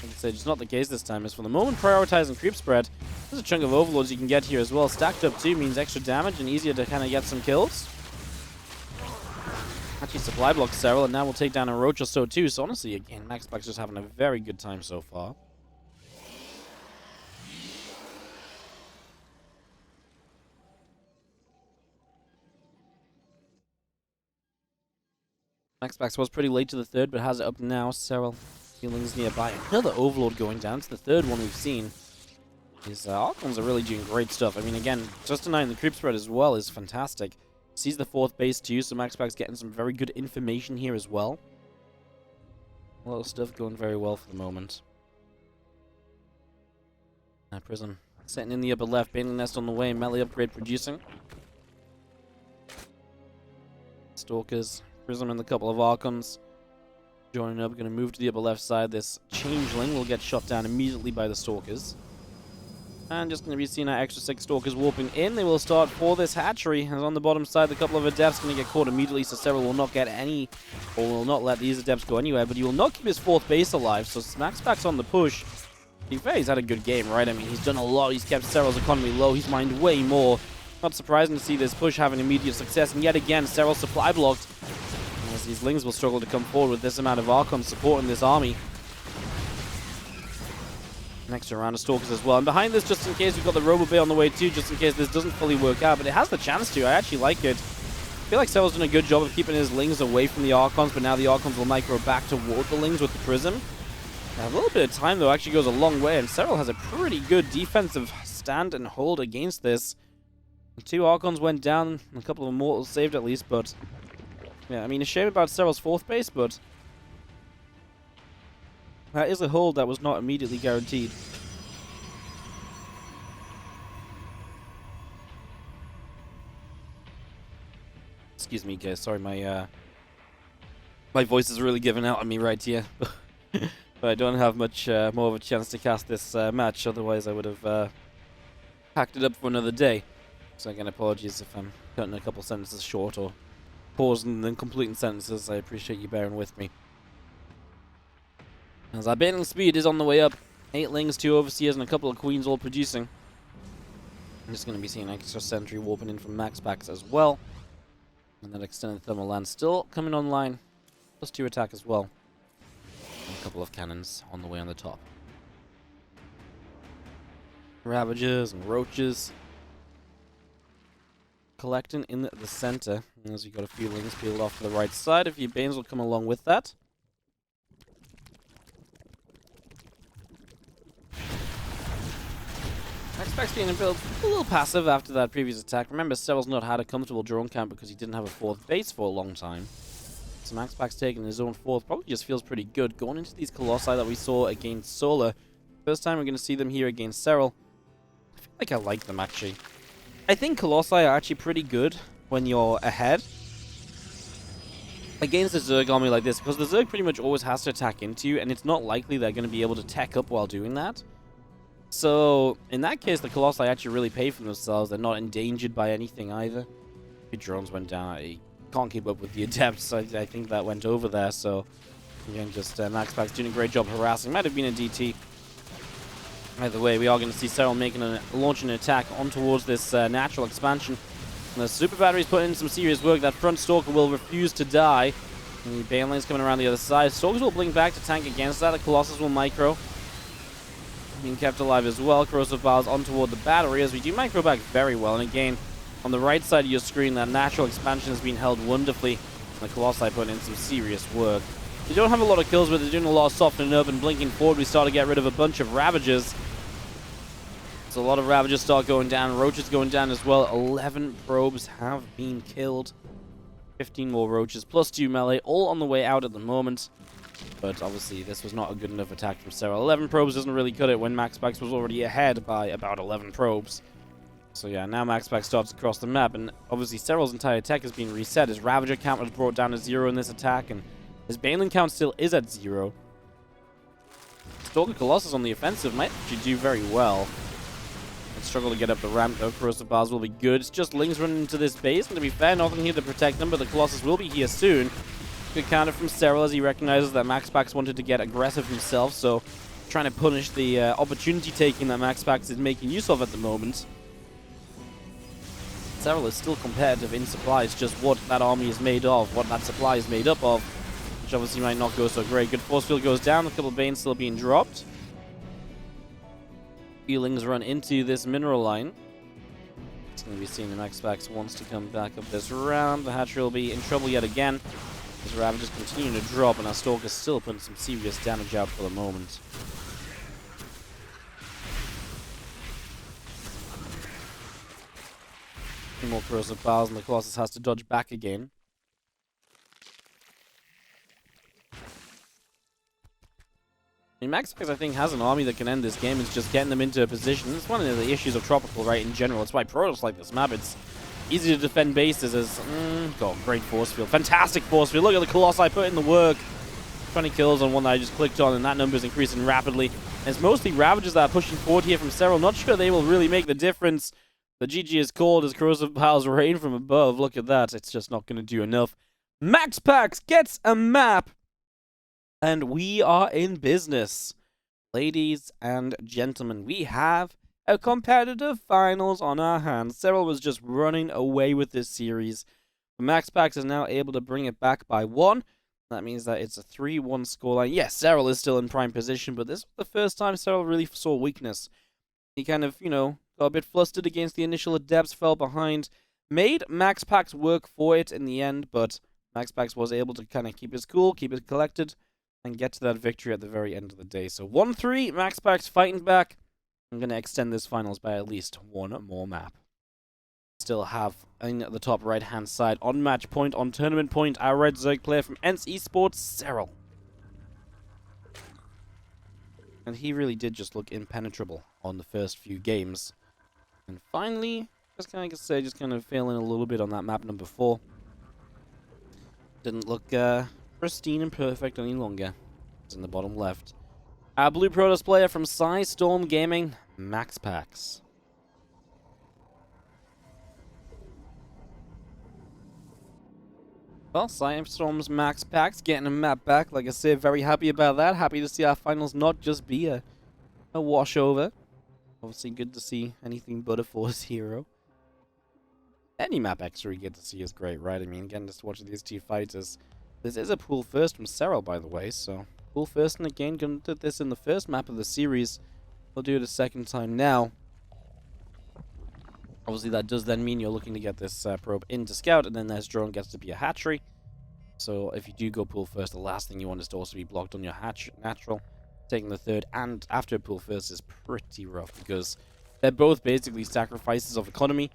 Like I said, it's not the case this time. As for the moment, prioritizing creep spread. There's a chunk of overlords you can get here as well. Stacked up too means extra damage and easier to kind of get some kills. Actually, supply block Serral, and now we'll take down a Roach or so too. So honestly, again, MaxPax just having a very good time so far. MaxPax was pretty late to the third, but has it up now. Serral feelings nearby. Another Overlord going down. It's the third one we've seen. His Archons are really doing great stuff. I mean, again, just denying the creep spread as well is fantastic. Sees the fourth base too, so MaxPax getting some very good information here as well. A lot of stuff going very well for the moment. Prism sitting in the upper left, Baneling Nest on the way, melee upgrade producing. Stalkers, Prism and a couple of Archons joining up, going to move to the upper left side. This Changeling will get shot down immediately by the Stalkers. And just going to be seeing our extra 6 Stalkers warping in. They will start for this hatchery. And on the bottom side, a couple of Adepts going to get caught immediately, so Serral will not get any, or will not let these Adepts go anywhere. But he will not keep his fourth base alive, so MaxPax on the push. To be fair, he's had a good game, right? I mean, he's done a lot. He's kept Serral's economy low. He's mined way more. Not surprising to see this push having immediate success. And yet again, Serral supply blocked. As these Lings will struggle to come forward with this amount of Archons supporting this army. Next round of Stalkers as well. And behind this, just in case, we've got the Robo-Bay on the way too, just in case this doesn't fully work out. But it has the chance to. I actually like it. I feel like Serral's done a good job of keeping his Lings away from the Archons, but now the Archons will micro back toward the Lings with the Prism. A little bit of time, though, actually goes a long way, and Serral has a pretty good defensive stand and hold against this. The 2 Archons went down, a couple of Immortals saved at least, but yeah, I mean, a shame about Serral's fourth base, but that is a hold that was not immediately guaranteed. Excuse me, guys. Sorry, my voice is really giving out on me right here. But I don't have much more of a chance to cast this match. Otherwise, I would have packed it up for another day. So again, apologies if I'm cutting a couple sentences short or pausing and then completing sentences. I appreciate you bearing with me. As our battling speed is on the way up. 8 Lings, 2 Overseers, and a couple of Queens all producing. I'm just going to be seeing extra sentry warping in from MaxPax as well. And that extended thermal land still coming online. Plus 2 attack as well. And a couple of cannons on the way on the top. Ravagers and Roaches. Collecting in the center. As you've got a few Lings peeled off to the right side. A few Banes will come along with that. MaxPax being a little passive after that previous attack. Remember, Serral's not had a comfortable drone count because he didn't have a fourth base for a long time. So MaxPax taking his own fourth probably just feels pretty good. Going into these Colossi that we saw against Solar. First time we're going to see them here against Serral. I feel like I like them, actually. I think Colossi are actually pretty good when you're ahead against a Zerg army like this, because the Zerg pretty much always has to attack into you, and it's not likely they're going to be able to tech up while doing that. So, in that case, the Colossi actually really pay for themselves. They're not endangered by anything either. The drones went down. I can't keep up with the Adepts. I think that went over there, so again, just MaxPax doing a great job harassing. Might have been a DT. Either way, we are going to see Serral launching an attack on towards this natural expansion. And the super battery's putting in some serious work. That front Stalker will refuse to die. And the Baneling's coming around the other side. Stalkers will blink back to tank against that. The Colossus will micro. Being kept alive as well. Corrosive Vials on toward the battery as we do micro back very well. And again, on the right side of your screen, that natural expansion has been held wonderfully. And the Colossi putting in some serious work. They don't have a lot of kills, but they're doing a lot of softening up and blinking forward. We start to get rid of a bunch of Ravagers. So a lot of Ravagers start going down. Roaches going down as well. 11 probes have been killed. 15 more Roaches, plus 2 melee, all on the way out at the moment. But obviously, this was not a good enough attack from Serral. 11 probes doesn't really cut it when MaxPax was already ahead by about 11 probes. So yeah, now MaxPax starts across the map, and obviously Serral's entire tech has been reset. His Ravager count was brought down to 0 in this attack, and his Baneling count still is at 0. Stalker Colossus on the offensive might actually do very well. Struggle to get up the ramp though. Corrosive Bars will be good. It's just Lings running into this base, and to be fair, nothing here to protect them, but the Colossus will be here soon. Good counter from Serral as he recognizes that MaxPax wanted to get aggressive himself, so trying to punish the opportunity taking that MaxPax is making use of at the moment. Serral is still competitive in supplies, just what that army is made of, what that supply is made up of, which obviously might not go so great. Good force field goes down, a couple of Banes still being dropped. Feelings run into this mineral line. It's going to be seen the MaxPax wants to come back up this round. The hatchery will be in trouble yet again. As Ravagers continue to drop, and our Stalker's still putting some serious damage out for the moment. Two more corrosive bars, and the Colossus has to dodge back again. I mean, MaxPax, I think, has an army that can end this game. It's just getting them into a position. It's one of the issues of Tropical, right, in general. It's why Protoss like this map. It's easy to defend bases as... great force field. Fantastic force field. Look at the Colossi put in the work. 20 kills on one that I just clicked on, and that number is increasing rapidly. And it's mostly Ravagers that are pushing forward here from Serral. Not sure they will really make the difference. The GG is called as Corrosive Piles rain from above. Look at that. It's just not going to do enough. MaxPax gets a map. And we are in business. Ladies and gentlemen, we have a competitive finals on our hands. Serral was just running away with this series. MaxPax is now able to bring it back by 1. That means that it's a 3-1 scoreline. Yes, Serral is still in prime position, but this was the first time Serral really saw weakness. He kind of, got a bit flustered against the initial Adepts, fell behind, made MaxPax work for it in the end, but MaxPax was able to kind of keep his cool, keep it collected, and get to that victory at the very end of the day. So 1-3, MaxPax fighting back. I'm going to extend this finals by at least 1 more map. Still have in the top right-hand side, on match point, on tournament point, our red Zerg player from ENCE eSports, Serral. And he really did just look impenetrable on the first few games. And finally, just kind of failing a little bit on that map number 4. Didn't look pristine and perfect any longer. It's in the bottom left. Our blue Protoss player from Storm Gaming, MaxPax. Well, Storm's MaxPax getting a map back. Like I said, very happy about that. Happy to see our finals not just be a washover. Obviously, good to see anything but a Force hero. Any map extra we get to see is great, right? I mean, again, just watching these two fighters. This is a pool first from Serral, by the way, so pool first, and again, gonna do this in the first map of the series. We'll do it a second time now. Obviously, that does then mean you're looking to get this probe into scout, and then this drone gets to be a hatchery. So if you do go pool first, the last thing you want is to also be blocked on your natural. Taking the third and after pool first is pretty rough, because they're both basically sacrifices of economy.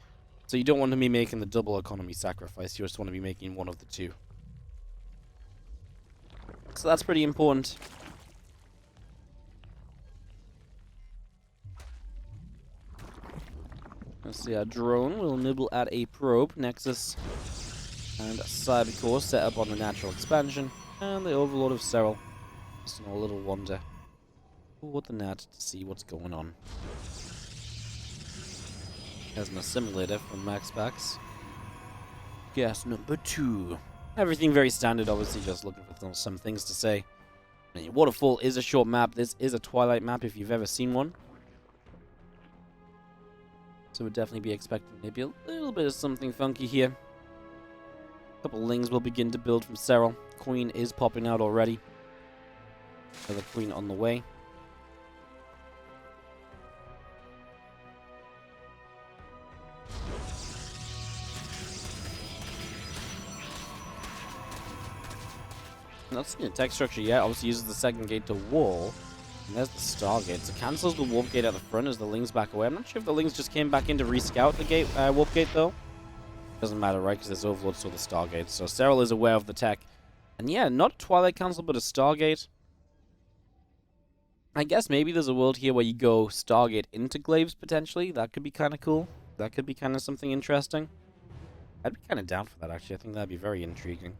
So you don't want to be making the double economy sacrifice, you just want to be making one of the two. So that's pretty important. Let's see, our drone will nibble at a probe, Nexus, and a Cybercore set up on the natural expansion, and the Overlord of Serral. Just a little wander toward the net to see what's going on. There's an assimilator from MaxPax. Guess number 2. Everything very standard, obviously, just looking for some things to say. I mean, Waterfall is a short map. This is a Twilight map if you've ever seen one. So we'll definitely be expecting maybe a little bit of something funky here. A couple lings will begin to build from Serral. Queen is popping out already. Another queen on the way. Not seeing a tech structure yet. Obviously uses the second gate to wall. And there's the Stargate. So cancels the warp gate at the front as the lings back away. I'm not sure if the lings just came back in to rescout the gate, warp gate though. Doesn't matter, right? Because there's Overlord still the Stargate. So Serral is aware of the tech. And yeah, not Twilight Council, but a Stargate. I guess maybe there's a world here where you go Stargate into Glaives, potentially. That could be kind of cool. That could be kind of something interesting. I'd be kind of down for that, actually. I think that'd be very intriguing.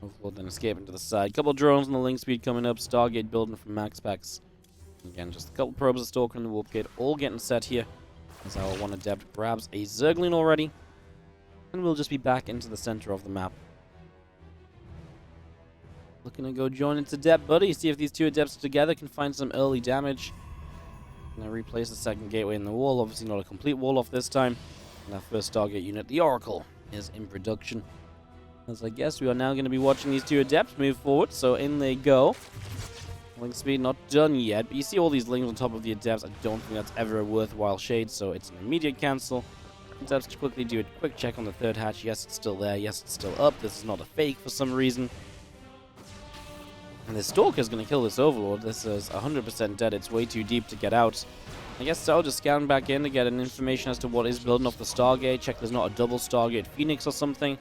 Overlord then escaping to the side. Couple drones on the link speed coming up. Stargate building from MaxPax. Again, just a couple probes of Stalker and the Warp Gate all getting set here. As our one Adept grabs a Zergling already. And we'll just be back into the center of the map. Looking to go join its Adept buddy. See if these two Adepts together can find some early damage. Gonna replace the second gateway in the wall. Obviously not a complete wall off this time. And our first Stargate unit, the Oracle, is in production. As I guess we are now going to be watching these two Adepts move forward. So in they go. Link speed not done yet. But you see all these lings on top of the Adepts. I don't think that's ever a worthwhile shade. So it's an immediate cancel. Adepts quickly do a quick check on the third hatch. Yes, it's still there. Yes, it's still up. This is not a fake for some reason. And the Stalker is going to kill this Overlord. This is 100% dead. It's way too deep to get out. I guess so. Just scan back in to get an information as to what is building off the Stargate. Check there's not a double Stargate Phoenix or something.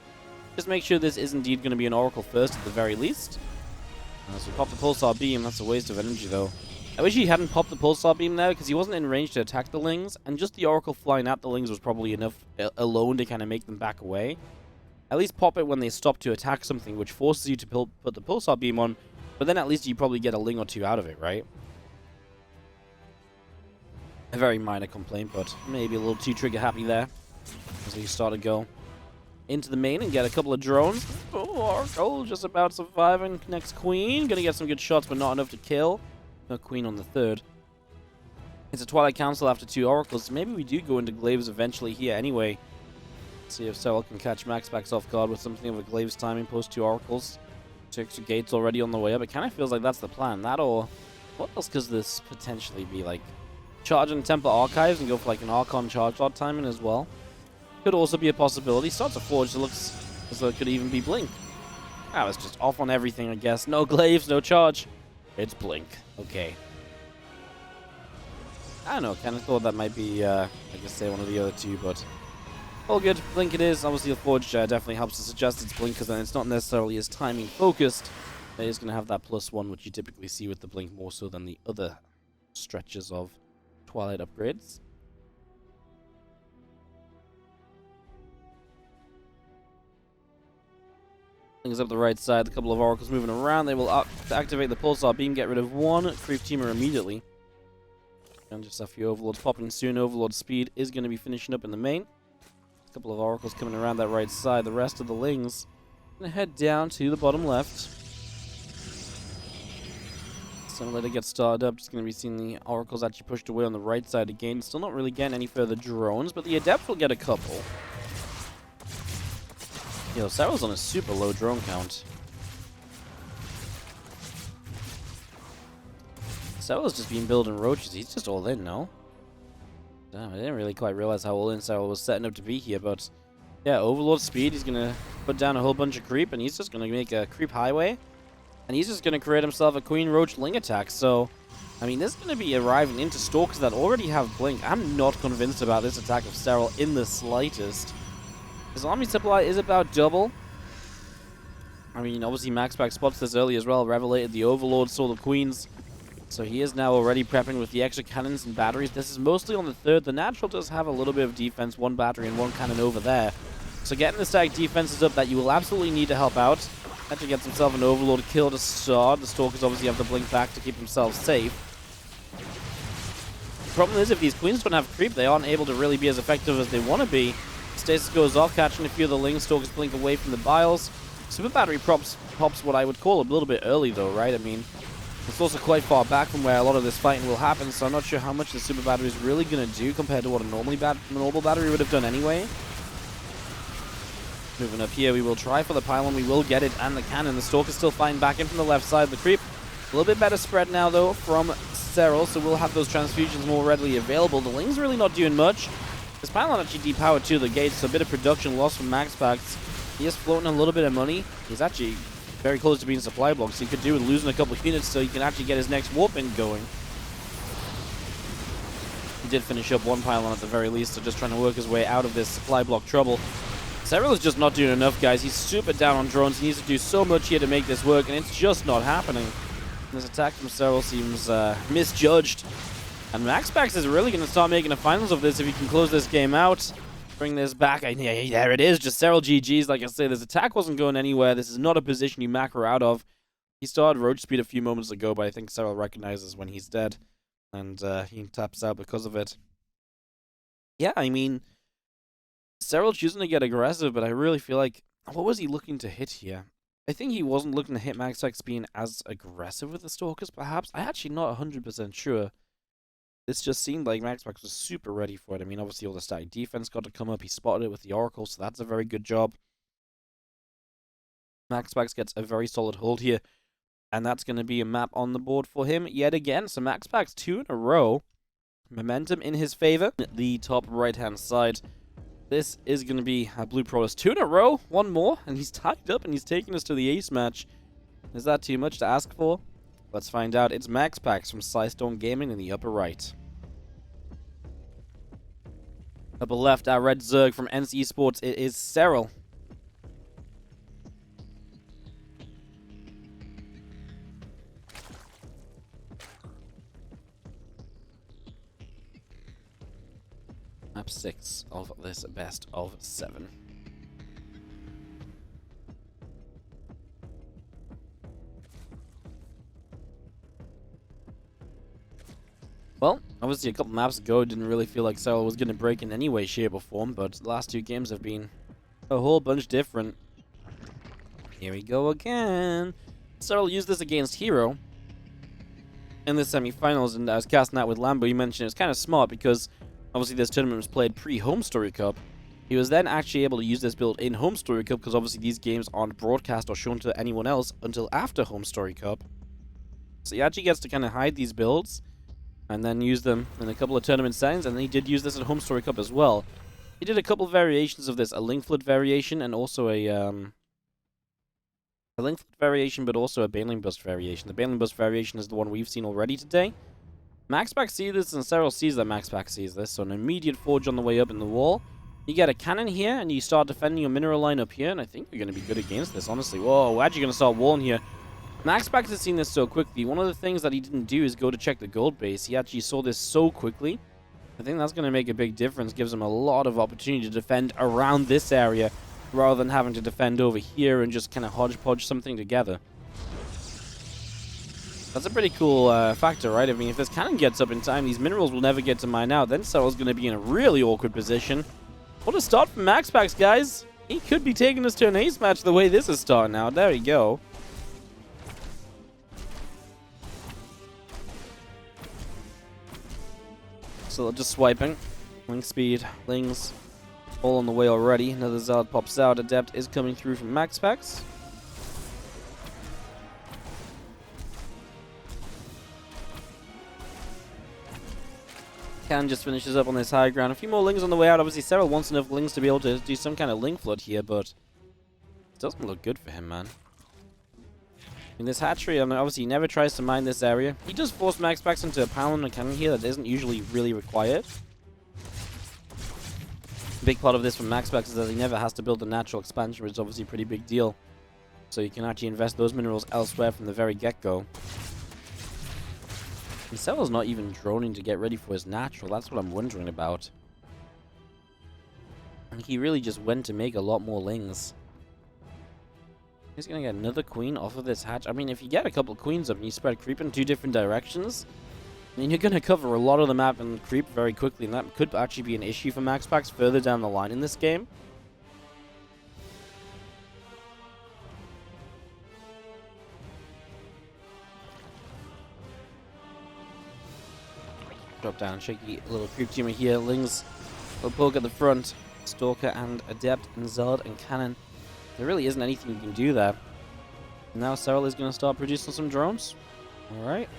Just make sure this is indeed going to be an Oracle first at the very least. So pop the Pulsar Beam. That's a waste of energy though. I wish he hadn't popped the Pulsar Beam there because he wasn't in range to attack the Lings. And just the Oracle flying at the Lings was probably enough alone to kind of make them back away. At least pop it when they stop to attack something, which forces you to put the Pulsar Beam on. But then at least you probably get a Ling or two out of it, right? A very minor complaint, but maybe a little too trigger happy there. As we start to go into the main and get a couple of drones. Oh, Oracle just about surviving. Next Queen. Gonna get some good shots, but not enough to kill. No Queen on the third. It's a Twilight Council after two Oracles, so maybe we do go into Glaives eventually here anyway. See if Serral can catch MaxPax off guard with something of a Glaives timing post two Oracles. 2 extra gates already on the way up. It kind of feels like that's the plan. That or what else could this potentially be? Like charge in Templar Archives and go for like an Archon charge lot timing as well. Could also be a possibility. Starts a Forge. It looks as though it could even be Blink. Ah, it's just off on everything, I guess. No Glaives, no charge. It's Blink. Okay. I don't know. Kind of thought that might be, I guess, say one of the other two, but all good. Blink it is. Obviously, the Forge definitely helps to suggest it's Blink because then it's not necessarily as timing focused. It is going to have that +1, which you typically see with the Blink more so than the other stretches of Twilight upgrades. Things up the right side. A couple of Oracles moving around. They will activate the Pulsar Beam, get rid of one Creep Teamer immediately. And just a few Overlords popping soon. Overlord speed is going to be finishing up in the main. A couple of Oracles coming around that right side. The rest of the Lings going to head down to the bottom left. Similar to get started up, just going to be seeing the Oracles actually pushed away on the right side again. Still not really getting any further drones, but the Adept will get a couple. Yo, Serral's on a super low drone count. Serral's just been building roaches. He's just all in, no? Damn, I didn't really quite realize how all in Serral was setting up to be here, but yeah, Overlord speed. He's going to put down a whole bunch of creep, and he's just going to make a creep highway. And he's just going to create himself a Queen Roach Ling attack. So, I mean, this is going to be arriving into Stalkers that already have Blink. I'm not convinced about this attack of Serral in the slightest. His army supply is about double. I mean, obviously MaxPax spots this early as well. Revelated the Overlord, saw the Queens. So he is now already prepping with the extra cannons and batteries. This is mostly on the third. The Natural does have a little bit of defense. One battery and one cannon over there. So getting the stack defenses up that you will absolutely need to help out. Actually gets himself an Overlord kill to start. The Stalkers obviously have the Blink back to keep themselves safe. The problem is if these Queens don't have creep, they aren't able to really be as effective as they want to be. Stasis goes off, catching a few of the Ling. Stalkers blink away from the Biles. Super Battery pops what I would call a little bit early though, right? I mean, It's also quite far back from where a lot of this fighting will happen, so I'm not sure how much the super battery is really going to do compared to what a normal battery would have done anyway. Moving up here, we will try for the pylon. We will get it, and the cannon. The Stalker's still fighting back in from the left side of the creep. A little bit better spread now, though, from Serral, so we'll have those transfusions more readily available. The Ling's really not doing much. This pylon actually depowered to the gates, so a bit of production loss from MaxPax. He is floating a little bit of money. He's actually very close to being supply blocked, so he could do with losing a couple of units so he can actually get his next warp in going. He did finish up one pylon at the very least, so just trying to work his way out of this supply block trouble. Serral is just not doing enough, guys. He's super down on drones. He needs to do so much here to make this work, and it's just not happening. This attack from Serral seems misjudged. And MaxPax is really going to start making the finals of this if he can close this game out. Bring this back. Yeah, there it is. Just Serral GG's. Like I say, this attack wasn't going anywhere. This is not a position you macro out of. He started roach speed a few moments ago, but I think Serral recognizes when he's dead. And he taps out because of it. Yeah, I mean, Serral choosing to get aggressive, but I really feel like, what was he looking to hit here? I think he wasn't looking to hit MaxPax being as aggressive with the Stalkers, perhaps. I'm actually not 100% sure. This just seemed like MaxPax was super ready for it. I mean, obviously all the static defense got to come up. He spotted it with the Oracle, so that's a very good job. MaxPax gets a very solid hold here, and that's going to be a map on the board for him yet again. So MaxPax 2 in a row. Momentum in his favor. The top right-hand side. This is going to be a Blue Protest 2 in a row. One more, and he's tied up, and he's taking us to the ace match. Is that too much to ask for? Let's find out. It's MaxPax from Psystorm Gaming in the upper right. Upper left, our Red Zerg from eSports. It is Serral. Map 6 of this best of 7. Well, obviously a couple maps ago, it didn't really feel like Serral was going to break in any way, shape, or form, but the last two games have been a whole bunch different. Here we go again. Serral used this against Hero in the semifinals, and I was casting out with Lambo. You mentioned it's kind of smart because obviously this tournament was played pre-Home Story Cup. He was then actually able to use this build in Home Story Cup because obviously these games aren't broadcast or shown to anyone else until after Home Story Cup. So he actually gets to kind of hide these builds and then use them in a couple of tournament settings, and he did use this at Home Story Cup as well. He did a couple of variations of this, a Link Flood variation and also a Link Flood variation, but also a Baneling Bust variation. The Baneling Bust variation is the one we've seen already today. MaxPax sees this, and Serral sees that MaxPax sees this, so an immediate forge on the way up in the wall. You get a cannon here, and you start defending your mineral line up here, and I think you're going to be good against this, honestly. Whoa, we're actually going to start walling here. MaxPax has seen this so quickly. One of the things that he didn't do is go to check the gold base. He actually saw this so quickly. I think that's going to make a big difference. Gives him a lot of opportunity to defend around this area rather than having to defend over here and just kind of hodgepodge something together. That's a pretty cool factor, right? I mean, if this cannon gets up in time, these minerals will never get to mine out. Then Serral's going to be in a really awkward position. What a start from MaxPax, guys. He could be taking us to an ace match the way this is starting out. There we go. So just swiping. Link speed, Lings, all on the way already. Another Zealot pops out. Adept is coming through from MaxPax. Cannon just finishes up on this high ground. A few more Lings on the way out. Obviously, Serral wants enough Lings to be able to do some kind of Link Flood here, but it doesn't look good for him, man. In this hatchery, I mean, obviously he never tries to mine this area. He does force MaxPax into a pylon and cannon here that isn't usually really required. A big part of this from MaxPax is that he never has to build a natural expansion, which is obviously a pretty big deal. So you can actually invest those minerals elsewhere from the very get-go. And Serral's not even droning to get ready for his natural. That's what I'm wondering about. And he really just went to make a lot more Lings. He's going to get another queen off of this hatch. I mean, if you get a couple of queens up and you spread creep in 2 different directions, I mean, you're going to cover a lot of the map and creep very quickly, and that could actually be an issue for MaxPax further down the line in this game. drop down. Shaky little creep teamer here. Lings will poke at the front. Stalker and Adept and Zealot and Cannon. There really isn't anything you can do there. Now Serral is going to start producing some drones. Alright.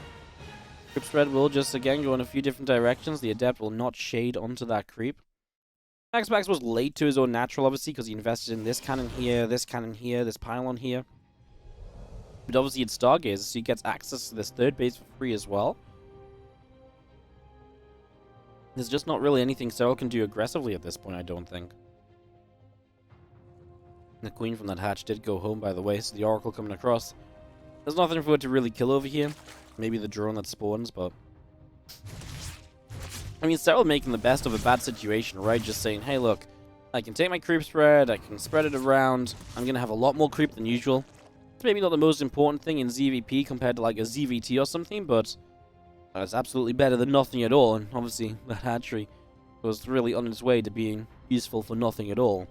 Creep spread will just again go in a few different directions. The Adept will not shade onto that creep. MaxPax was late to his own natural, obviously, because he invested in this cannon here, this pylon here. But obviously it's Stargazer, so he gets access to this third base for free as well. There's just not really anything Serral can do aggressively at this point, I don't think. The queen from that hatch did go home, by the way, so the Oracle coming across. There's nothing for it to really kill over here. Maybe the drone that spawns, but... I mean, Serral making the best of a bad situation, right? Just saying, hey, look, I can take my creep spread, I can spread it around, I'm going to have a lot more creep than usual. It's maybe not the most important thing in ZvP compared to, like, a ZvT or something, but it's absolutely better than nothing at all, and obviously that hatchery was really on its way to being useful for nothing at all.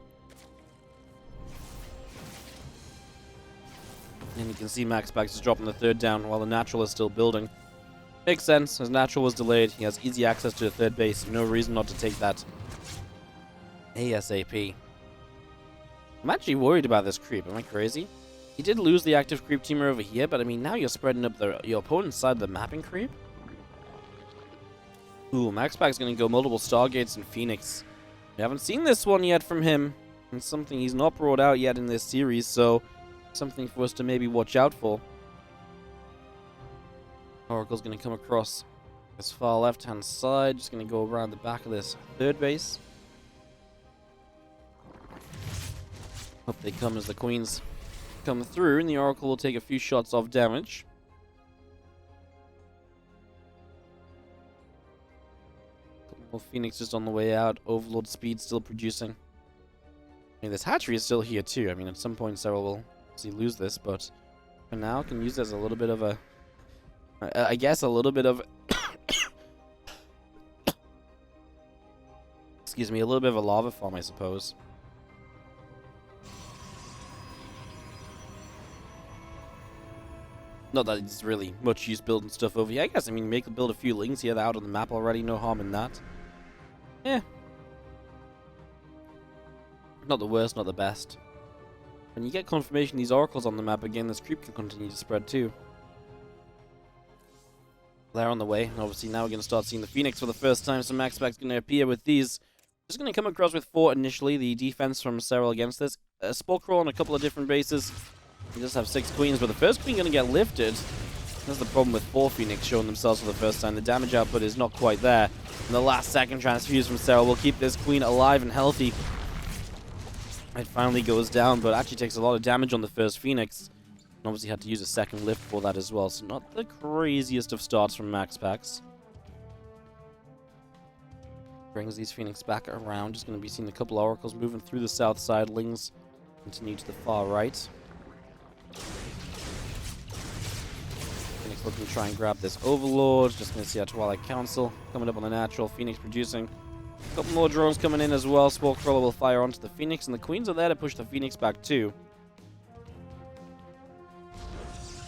And you can see MaxPax is dropping the third down while the natural is still building. Makes sense, as natural was delayed, he has easy access to the third base, no reason not to take that ASAP. I'm actually worried about this creep, am I crazy? He did lose the active creep teamer over here, but I mean, now you're spreading up your opponent's side of the mapping creep? Ooh, MaxPax's gonna go multiple Stargates and Phoenix. We haven't seen this one yet from him. It's something he's not brought out yet in this series, so something for us to maybe watch out for. Oracle's going to come across this far left-hand side. Just going to go around the back of this third base. Up they come as the queens come through, and the Oracle will take a few shots off damage. Couple more Phoenix just on the way out. Overlord speed still producing. I mean, this hatchery is still here too. I mean, at some point Serral will lose this, but for now can use it as a little bit of a... I guess a little bit of... excuse me, a little bit of a lava farm, I suppose. Not that it's really much use building stuff over here. I guess, I mean, build a few lings here out on the map already, no harm in that. Yeah. Not the worst, not the best. When you get confirmation these oracles on the map again, this creep can continue to spread too. They're on the way, and obviously now we're going to start seeing the Phoenix for the first time, so MaxPax's going to appear with these. Just going to come across with 4 initially, the defense from Serral against this. A Spore Crawl on a couple of different bases. We just have 6 queens, but the first queen going to get lifted. That's the problem with 4 Phoenix showing themselves for the first time. The damage output is not quite there. And the last second transfuse from Serral will keep this queen alive and healthy. It finally goes down, but actually takes a lot of damage on the first Phoenix. And obviously had to use a second lift for that as well, so not the craziest of starts from MaxPax. Brings these Phoenix back around. Just going to be seeing a couple oracles moving through the south side. Lings continue to the far right. Phoenix looking to try and grab this Overlord. Just going to see our Twilight Council coming up on the natural. Phoenix producing. A couple more drones coming in as well. Spore Crawler will fire onto the Phoenix, and the queens are there to push the Phoenix back too.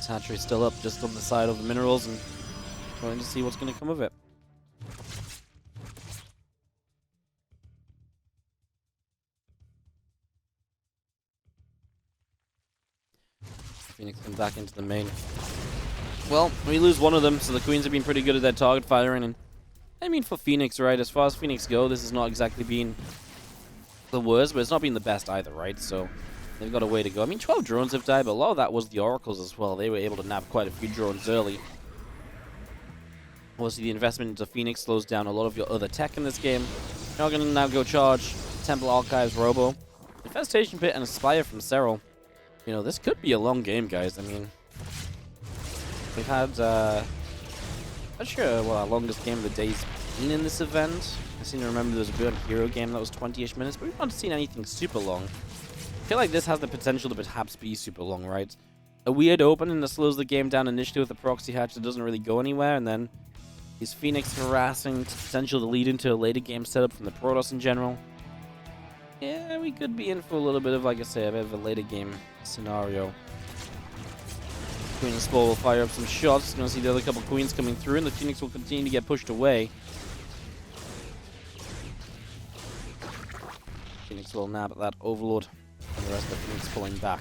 Hatchery still up just on the side of the minerals, and trying to see what's going to come of it. Phoenix come back into the main. Well, we lose one of them, so the queens have been pretty good at their target firing, and I mean for Phoenix, right, as far as Phoenix go, this has not exactly been the worst, but it's not been the best either, right, so they've got a way to go. I mean, 12 drones have died, but a lot of that was the oracles as well. They were able to nab quite a few drones early. Obviously, the investment into Phoenix slows down a lot of your other tech in this game. You're going to now go charge Temple Archives Robo. Infestation Pit and Aspire from Serral. You know, this could be a long game, guys. I mean, we've had, not sure what our longest game of the day's been in this event. I seem to remember there was a Burn Hero game that was 20-ish minutes, but we've not seen anything super long. I feel like this has the potential to perhaps be super long, right? A weird opening that slows the game down initially with a proxy hatch that doesn't really go anywhere, and then these Phoenix harassing potential to lead into a later game setup from the Protoss in general. Yeah, we could be in for a little bit of, like I say, a bit of a later game scenario. Queen and Spore will fire up some shots. Gonna see the other couple queens coming through, and the Phoenix will continue to get pushed away. Phoenix will nab that Overlord, and the rest of the Phoenix pulling back.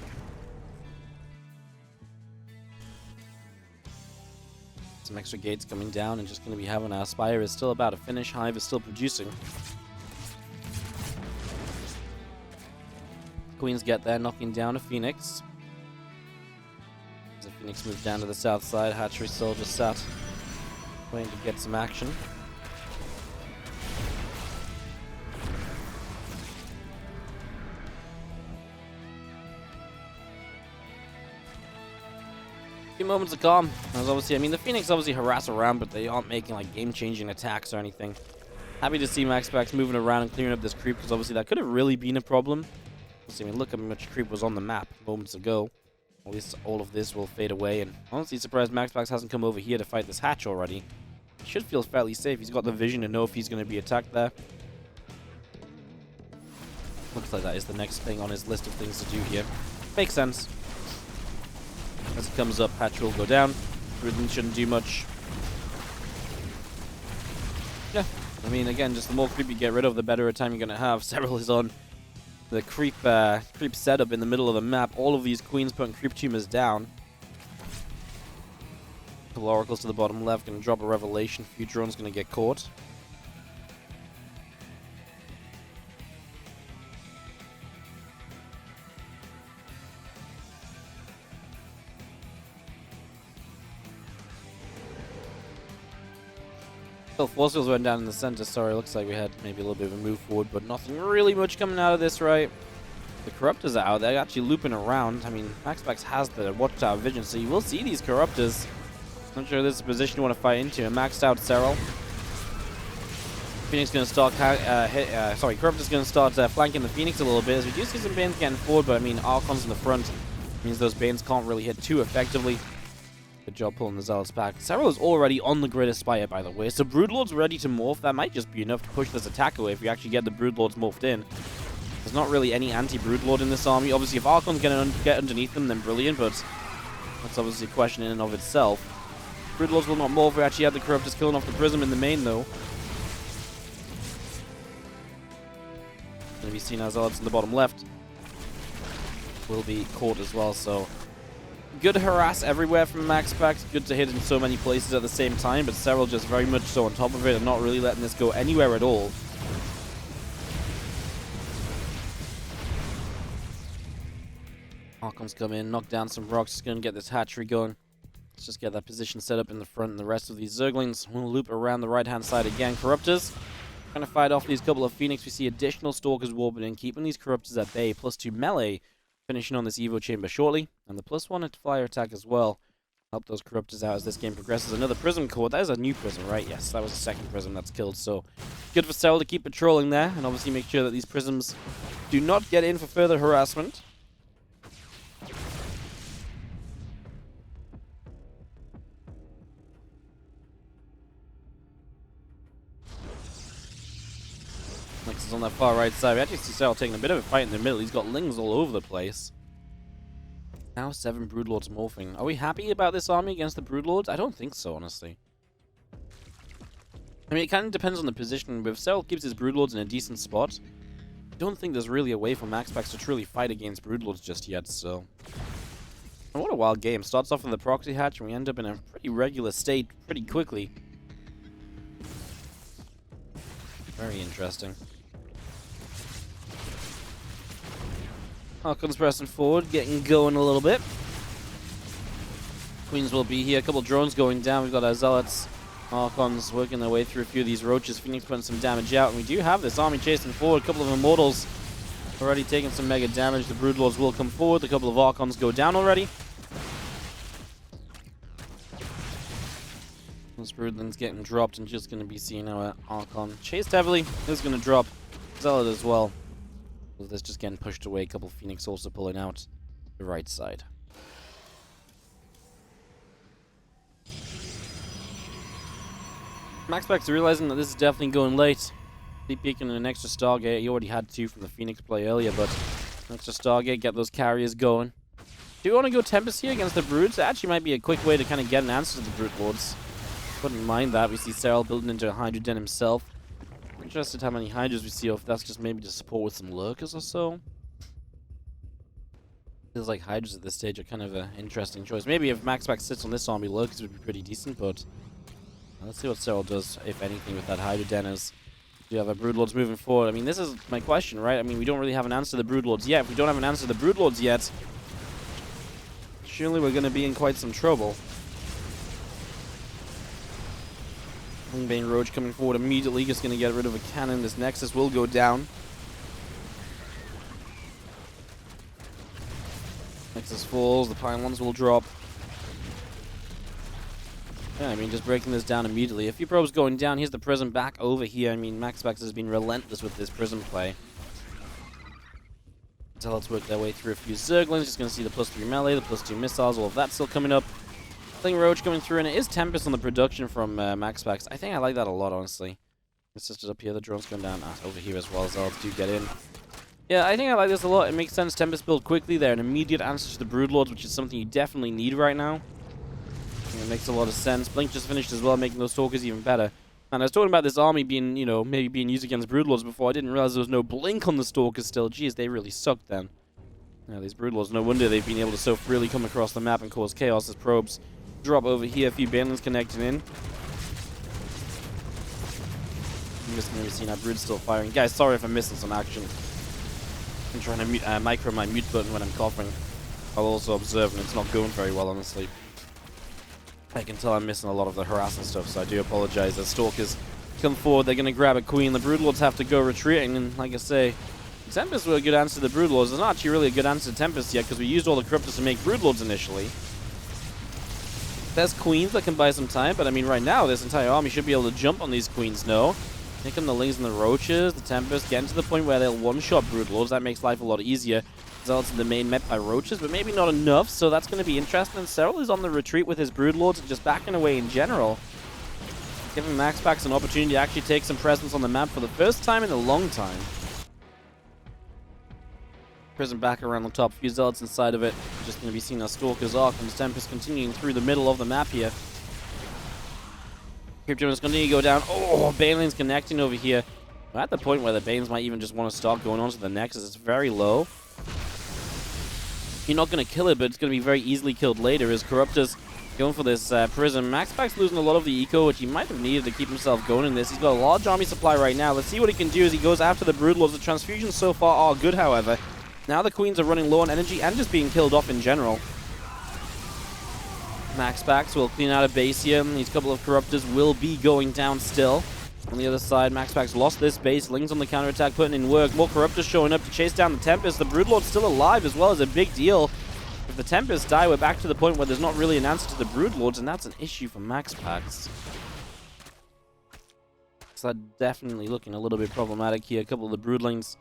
Some extra gates coming down and just going to be having our Spire is still about to finish. Hive is still producing. Queens get there, knocking down a Phoenix. As the Phoenix moves down to the south side, Hatchery still just sat, waiting to get some action. Few moments of calm. As obviously, I mean, the Phoenix obviously harass around, but they aren't making like game-changing attacks or anything. Happy to see MaxPax moving around and clearing up this creep, because obviously that could have really been a problem. I mean, look how much creep was on the map moments ago. At least all of this will fade away, and honestly surprised MaxPax hasn't come over here to fight this hatch already. He should feel fairly safe. He's got the vision to know if he's going to be attacked there. Looks like that is the next thing on his list of things to do here. Makes sense. As it comes up, hatch will go down. Really shouldn't do much. Yeah, I mean, again, just the more creep you get rid of, the better a time you're going to have. Serral is on the creep setup in the middle of the map. All of these queens putting creep tumors down. Couple oracles to the bottom left, gonna drop a revelation. Few drones gonna get caught. Well, force fields went down in the center. Sorry, looks like we had maybe a little bit of a move forward, but nothing really much coming out of this, right? The Corruptors are out. They're actually looping around. I mean, MaxPax has the watchtower vision, so you will see these Corruptors. Not sure this is a position you want to fight into. A maxed out Serral. Phoenix going to start, Corruptor's going to start flanking the Phoenix a little bit, as we do see some Banes getting forward, but I mean, Archons in the front means those Banes can't really hit too effectively. Good job pulling the Zealots back. Serral is already on the grid Aspire, by the way, so Broodlord's ready to morph. That might just be enough to push this attack away if we actually get the Broodlords morphed in. There's not really any anti-Broodlord in this army. Obviously, if Archons get underneath them, then brilliant, but that's obviously a question in and of itself. Broodlords will not morph. We actually had the Corruptors killing off the Prism in the main, though. Going to be seen as Zealots in the bottom left. Will be caught as well, so good harass everywhere from MaxPax. Good to hit in so many places at the same time, but Serral just very much so on top of it and not really letting this go anywhere at all. Archons come in, knock down some rocks. Just going to get this hatchery going. Let's just get that position set up in the front, and the rest of these Zerglings will loop around the right-hand side again. Corruptors trying to fight off these couple of Phoenix. We see additional Stalkers warping in, keeping these Corruptors at bay. +2 melee, finishing on this Evo Chamber shortly. And the +1 at flyer attack as well. Help those Corruptors out as this game progresses. Another Prism core. That is a new Prism, right? Yes, that was the second Prism that's killed. So good for Serral to keep patrolling there, and obviously make sure that these Prisms do not get in for further harassment. Next is on that far right side. We actually see Serral taking a bit of a fight in the middle. He's got Lings all over the place. Now 7 Broodlords morphing. Are we happy about this army against the Broodlords? I don't think so, honestly. I mean, it kind of depends on the position. If Serral keeps his Broodlords in a decent spot, I don't think there's really a way for MaxPax to truly fight against Broodlords just yet, so. And what a wild game. Starts off with the proxy hatch, and we end up in a pretty regular state pretty quickly. Very interesting. Archons pressing forward, getting going a little bit. Queens will be here. A couple drones going down. We've got our Zealots. Archons working their way through a few of these Roaches. Phoenix putting some damage out. And we do have this army chasing forward. A couple of Immortals already taking some mega damage. The Broodlords will come forward. A couple of Archons go down already. This Broodling's getting dropped and just going to be seeing our Archon chased heavily. This is going to drop Zealot as well. So this just getting pushed away. A couple of Phoenix also pulling out the right side. MaxPax realizing that this is definitely going late. Be peeking an extra Stargate. He already had 2 from the Phoenix play earlier, but an extra Stargate, get those carriers going. Do you want to go Tempest here against the Broods? That actually might be a quick way to kind of get an answer to the Brood Lords. Wouldn't mind that. We see Serral building into a Hydra Den himself. Interested how many Hydras we see, or if that's just maybe to support with some Lurkers or so. Feels like Hydras at this stage are kind of an interesting choice. Maybe if MaxPax sits on this army, Lurkers would be pretty decent, but let's see what Serral does, if anything, with that Hydra Denners. Do you have a Broodlords moving forward? I mean, this is my question, right? I mean, we don't really have an answer to the Broodlords yet. If we don't have an answer to the Broodlords yet, surely we're going to be in quite some trouble. Bane Roach coming forward immediately, just going to get rid of a cannon. This Nexus will go down. Nexus falls, the pylons will drop. Yeah, I mean, just breaking this down immediately. A few probes going down. Here's the Prism back over here. I mean, MaxPax has been relentless with this Prism play. So let's work their way through a few Zerglings. Just going to see the +3 melee, the +2 missiles, all of that still coming up. Fling Roach coming through, and it is Tempest on the production from MaxPax. I think I like that a lot, honestly. It's just up here. The drone's going down over here as well, as I'll do get in. Yeah, I think I like this a lot. It makes sense. Tempest build quickly there. An immediate answer to the Broodlords, which is something you definitely need right now. It makes a lot of sense. Blink just finished as well, making those Stalkers even better. And I was talking about this army being, you know, maybe being used against Broodlords before. I didn't realize there was no Blink on the Stalkers still. Jeez, they really sucked then. Yeah, these Broodlords, no wonder they've been able to so freely come across the map and cause chaos as probes drop over here. A few Banelings connecting in. I'm just going to see now Brood's still firing. Guys, sorry if I'm missing some action. I'm trying to micro my mute button when I'm coughing. I'll also observe, and it's not going very well, honestly. I can tell I'm missing a lot of the harassing stuff, so I do apologize. As Stalkers come forward, they're going to grab a Queen. The Broodlords have to go retreating, and like I say, Tempest were a good answer to the Broodlords. There's not actually really a good answer to Tempest yet, because we used all the Corruptors to make Broodlords initially. There's Queens that can buy some time, but I mean, right now, this entire army should be able to jump on these Queens, no? Here come the Lings and the Roaches, the Tempest, getting to the point where they'll one-shot Broodlords. That makes life a lot easier. Zealots in the main met by Roaches, but maybe not enough, so that's going to be interesting. Serral is on the retreat with his Broodlords and just backing away in general. Giving MaxPax an opportunity to actually take some presence on the map for the first time in a long time. Prism back around the top, a few Zealots inside of it. Just going to be seeing our Stalkers arc, and Tempest continuing through the middle of the map here. Crypto is going to go down. Oh, Baneling's connecting over here. We're at the point where the Banes might even just want to start going on to the Nexus. It's very low. You're not going to kill it, but it's going to be very easily killed later as Corruptors going for this Prism. MaxPax losing a lot of the eco, which he might have needed to keep himself going in this. He's got a large army supply right now. Let's see what he can do as he goes after the Broodlords. The transfusions so far are good, however. Now the Queens are running low on energy and just being killed off in general. MaxPax will clean out a base here. These couple of Corruptors will be going down still. On the other side, MaxPax lost this base. Lings on the counterattack, putting in work. More Corruptors showing up to chase down the Tempest. The Broodlord's still alive as well, as a big deal. If the Tempest die, we're back to the point where there's not really an answer to the Broodlords, and that's an issue for MaxPax. So that's definitely looking a little bit problematic here. A couple of the Broodlings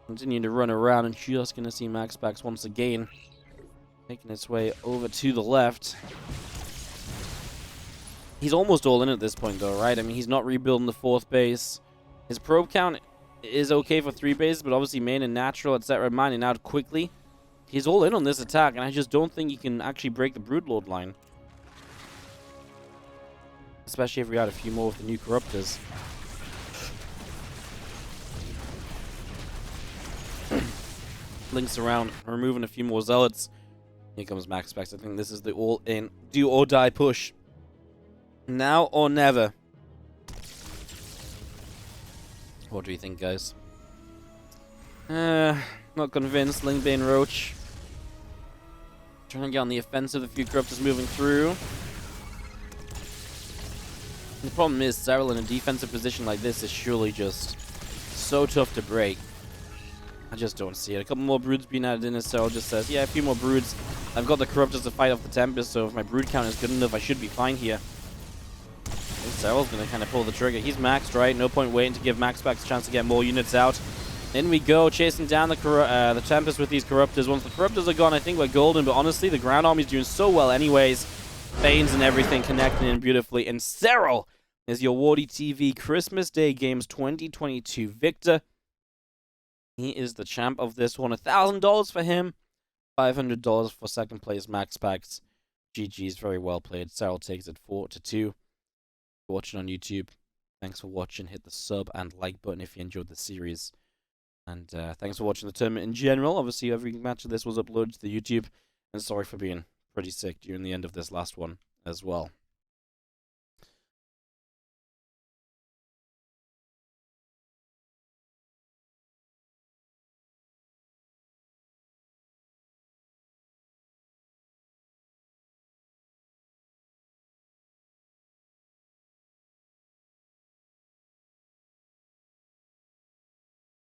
continuing to run around, and just going to see MaxPax once again making its way over to the left. He's almost all in at this point, though, right? I mean, he's not rebuilding the 4th base. His probe count is okay for 3 bases, but obviously main and natural, etc. mining out quickly. He's all in on this attack, and I just don't think he can actually break the Broodlord line. Especially if we had a few more with the new Corruptors. Links around, removing a few more Zealots. Here comes MaxPax. I think this is the all-in, do-or-die push. Now or never. What do you think, guys? Not convinced. Bane Roach trying to get on the offensive. A few Corruptors moving through. The problem is, Serral in a defensive position like this is surely just so tough to break. I just don't see it. A couple more Broods being added in as Serral just says, yeah, a few more Broods. I've got the Corruptors to fight off the Tempest, so if my Brood count is good enough, I should be fine here. I think Serral's going to kind of pull the trigger. He's maxed, right? No point waiting to give MaxPax a chance to get more units out. In we go, chasing down the Tempest with these Corruptors. Once the Corruptors are gone, I think we're golden, but honestly, the ground army's doing so well anyways. Banes and everything connecting in beautifully. And Serral is your WarditV Christmas Day Games 2022 victor. He is the champ of this one. $1,000 for him. $500 for second place MaxPax. GG's, very well played. Serral takes it 4-2. Watching on YouTube. Thanks for watching. Hit the sub and like button if you enjoyed the series. And thanks for watching the tournament in general. Obviously, every match of this was uploaded to the YouTube. And sorry for being pretty sick during the end of this last one as well.